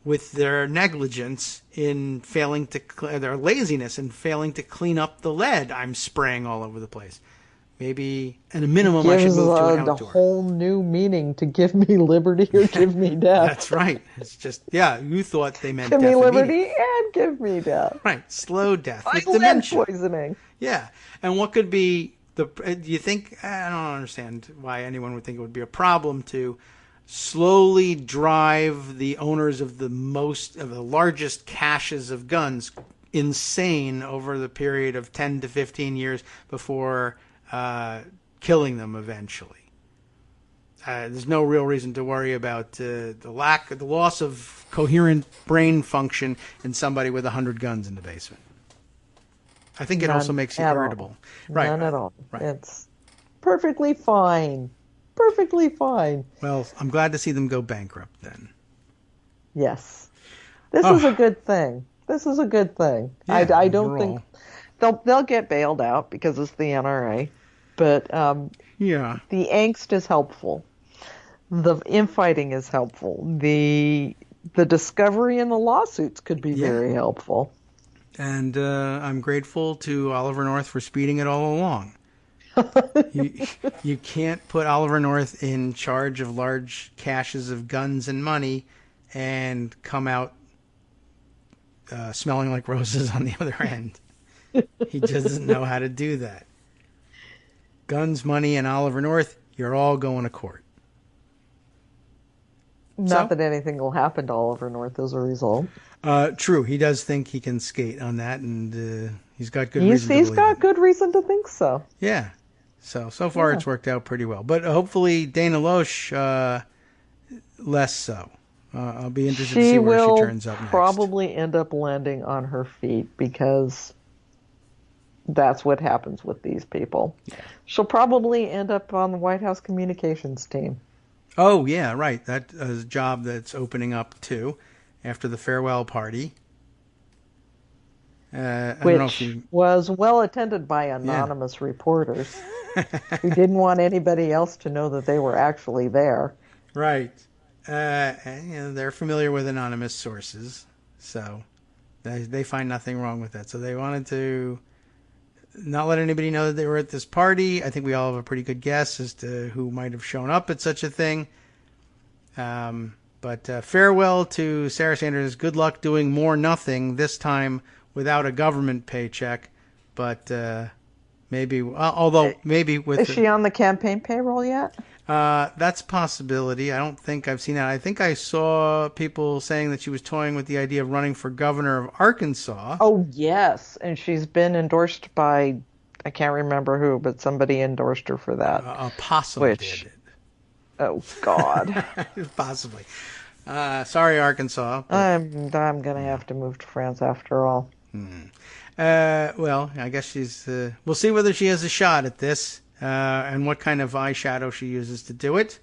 with their negligence in failing to, their laziness in failing to clean up the lead I'm spraying all over the place. Maybe, at a minimum, I should gives move to an a outdoor. whole new meaning to give me liberty or give me death. That's right. It's just, yeah, you thought they meant Give death me liberty immediately. and give me death. Right, slow death Like with lead dementia. poisoning. Yeah, and what could be do you think, I don't understand why anyone would think it would be a problem to slowly drive the owners of the largest caches of guns insane over the period of 10 to 15 years before killing them eventually. There's no real reason to worry about the loss of coherent brain function in somebody with 100 guns in the basement. I think it also makes you irritable. Right. None at all. Right. It's perfectly fine. Perfectly fine. Well, I'm glad to see them go bankrupt then. Yes. This is a good thing. This is a good thing. Yeah, I don't overall. think they'll get bailed out because it's the NRA, but Yeah. the angst is helpful. The infighting is helpful. The discovery and the lawsuits could be very helpful. And I'm grateful to Oliver North for speeding it all along. You can't put Oliver North in charge of large caches of guns and money and come out smelling like roses on the other end. He just doesn't know how to do that. Guns, money, and Oliver North, you're all going to court. Not that anything will happen to Oliver North as a result. True, he does think he can skate on that, and he's got good reason to He's believe got it. good reason to think so. Yeah. So far it's worked out pretty well. But hopefully Dana Loesch, less so. I'll be interested to see where she turns up next. She will probably end up landing on her feet because that's what happens with these people. Yeah. She'll probably end up on the White House communications team. Oh, yeah, right. That is a job that's opening up, too, after the farewell party. Which was well attended by anonymous reporters who didn't want anybody else to know that they were actually there. Right. And, they're familiar with anonymous sources, so they find nothing wrong with that. So they wanted to not let anybody know that they were at this party. I think we all have a pretty good guess as to who might have shown up at such a thing. But farewell to Sarah Sanders. Good luck doing more nothing, this time without a government paycheck. But maybe, maybe with... Is she on the campaign payroll yet? That's a possibility. I don't think I've seen that. I think I saw people saying that she was toying with the idea of running for governor of Arkansas. Oh, yes. And she's been endorsed by, I can't remember who, but somebody endorsed her for that. A possum did it. Oh, God. Possibly. Sorry, Arkansas. I'm going to have to move to France after all. Well, I guess she's... we'll see whether she has a shot at this. And what kind of eyeshadow she uses to do it,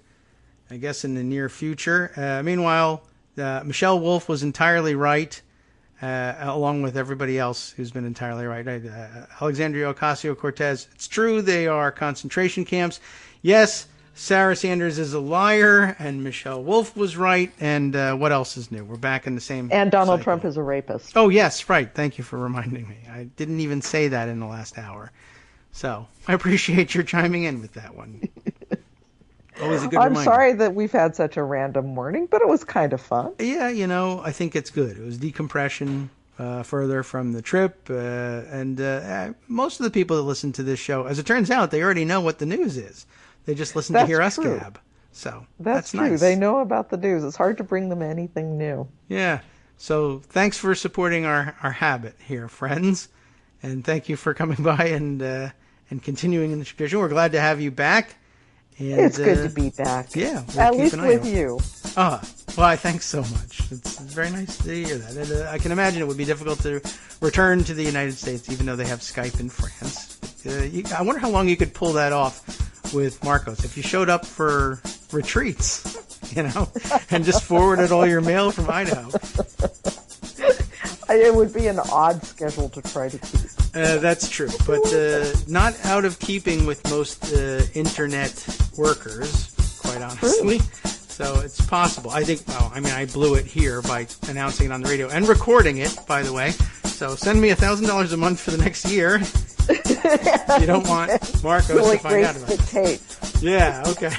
I guess in the near future. Meanwhile, Michelle Wolf was entirely right, along with everybody else who's been entirely right. Alexandria Ocasio-Cortez, it's true they are concentration camps. Yes, Sarah Sanders is a liar, and Michelle Wolf was right. And what else is new? We're back in the same And Donald cycle. Trump is a rapist. Oh, yes, right. Thank you for reminding me. I didn't even say that in the last hour. So, I appreciate your chiming in with that one. Always a good reminder. I'm sorry that we've had such a random morning, but it was kind of fun. Yeah, I think it's good. It was decompression further from the trip. And most of the people that listen to this show, as it turns out, they already know what the news is. They just listen to hear us gab. So, that's true. Nice. They know about the news. It's hard to bring them anything new. Yeah. So, thanks for supporting our habit here, friends. And thank you for coming by and continuing in the tradition. We're glad to have you back. And, it's good to be back. Yeah. At least with you. Well, thanks so much. It's very nice to hear that. And, I can imagine it would be difficult to return to the United States, even though they have Skype in France. I wonder how long you could pull that off with Marcos. If you showed up for retreats, and just forwarded all your mail from Idaho. It would be an odd schedule to try to keep. That's true, but not out of keeping with most internet workers, quite honestly. True. So it's possible. I think, I blew it here by announcing it on the radio and recording it, by the way. So send me $1,000 a month for the next year, You don't want Marcos to find out about it. Tape. Yeah, okay.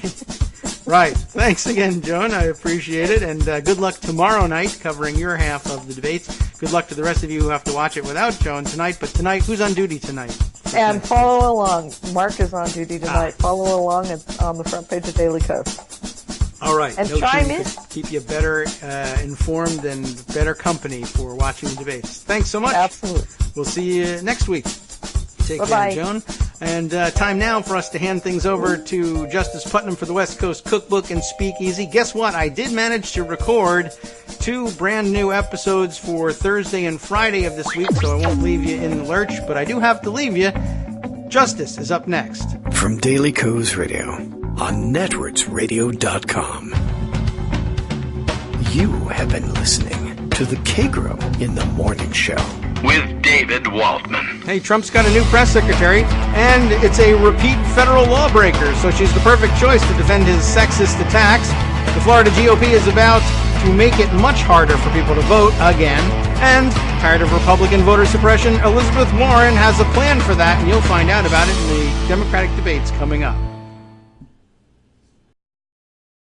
Right. Thanks again, Joan. I appreciate it. And good luck tomorrow night covering your half of the debates. Good luck to the rest of you who have to watch it without Joan tonight. But tonight, who's on duty tonight? And follow along. Mark is on duty tonight. Follow along. It's on the front page of Daily Kos. All right. And no chime in. Keep you better informed and better company for watching the debates. Thanks so much. Absolutely. We'll see you next week. Take Bye-bye. care, Joan. And time now for us to hand things over to Justice Putnam for the West Coast Cookbook and Speakeasy. Guess what? I did manage to record 2 brand new episodes for Thursday and Friday of this week, so I won't leave you in the lurch, but I do have to leave you. Justice is up next. From Daily Kos Radio on netrootsradio.com. You have been listening to the Kagro in the Morning Show. With David Waldman. Hey, Trump's got a new press secretary, and it's a repeat federal lawbreaker, so she's the perfect choice to defend his sexist attacks. The Florida GOP is about to make it much harder for people to vote again, and tired of Republican voter suppression, Elizabeth Warren has a plan for that, and you'll find out about it in the Democratic debates coming up.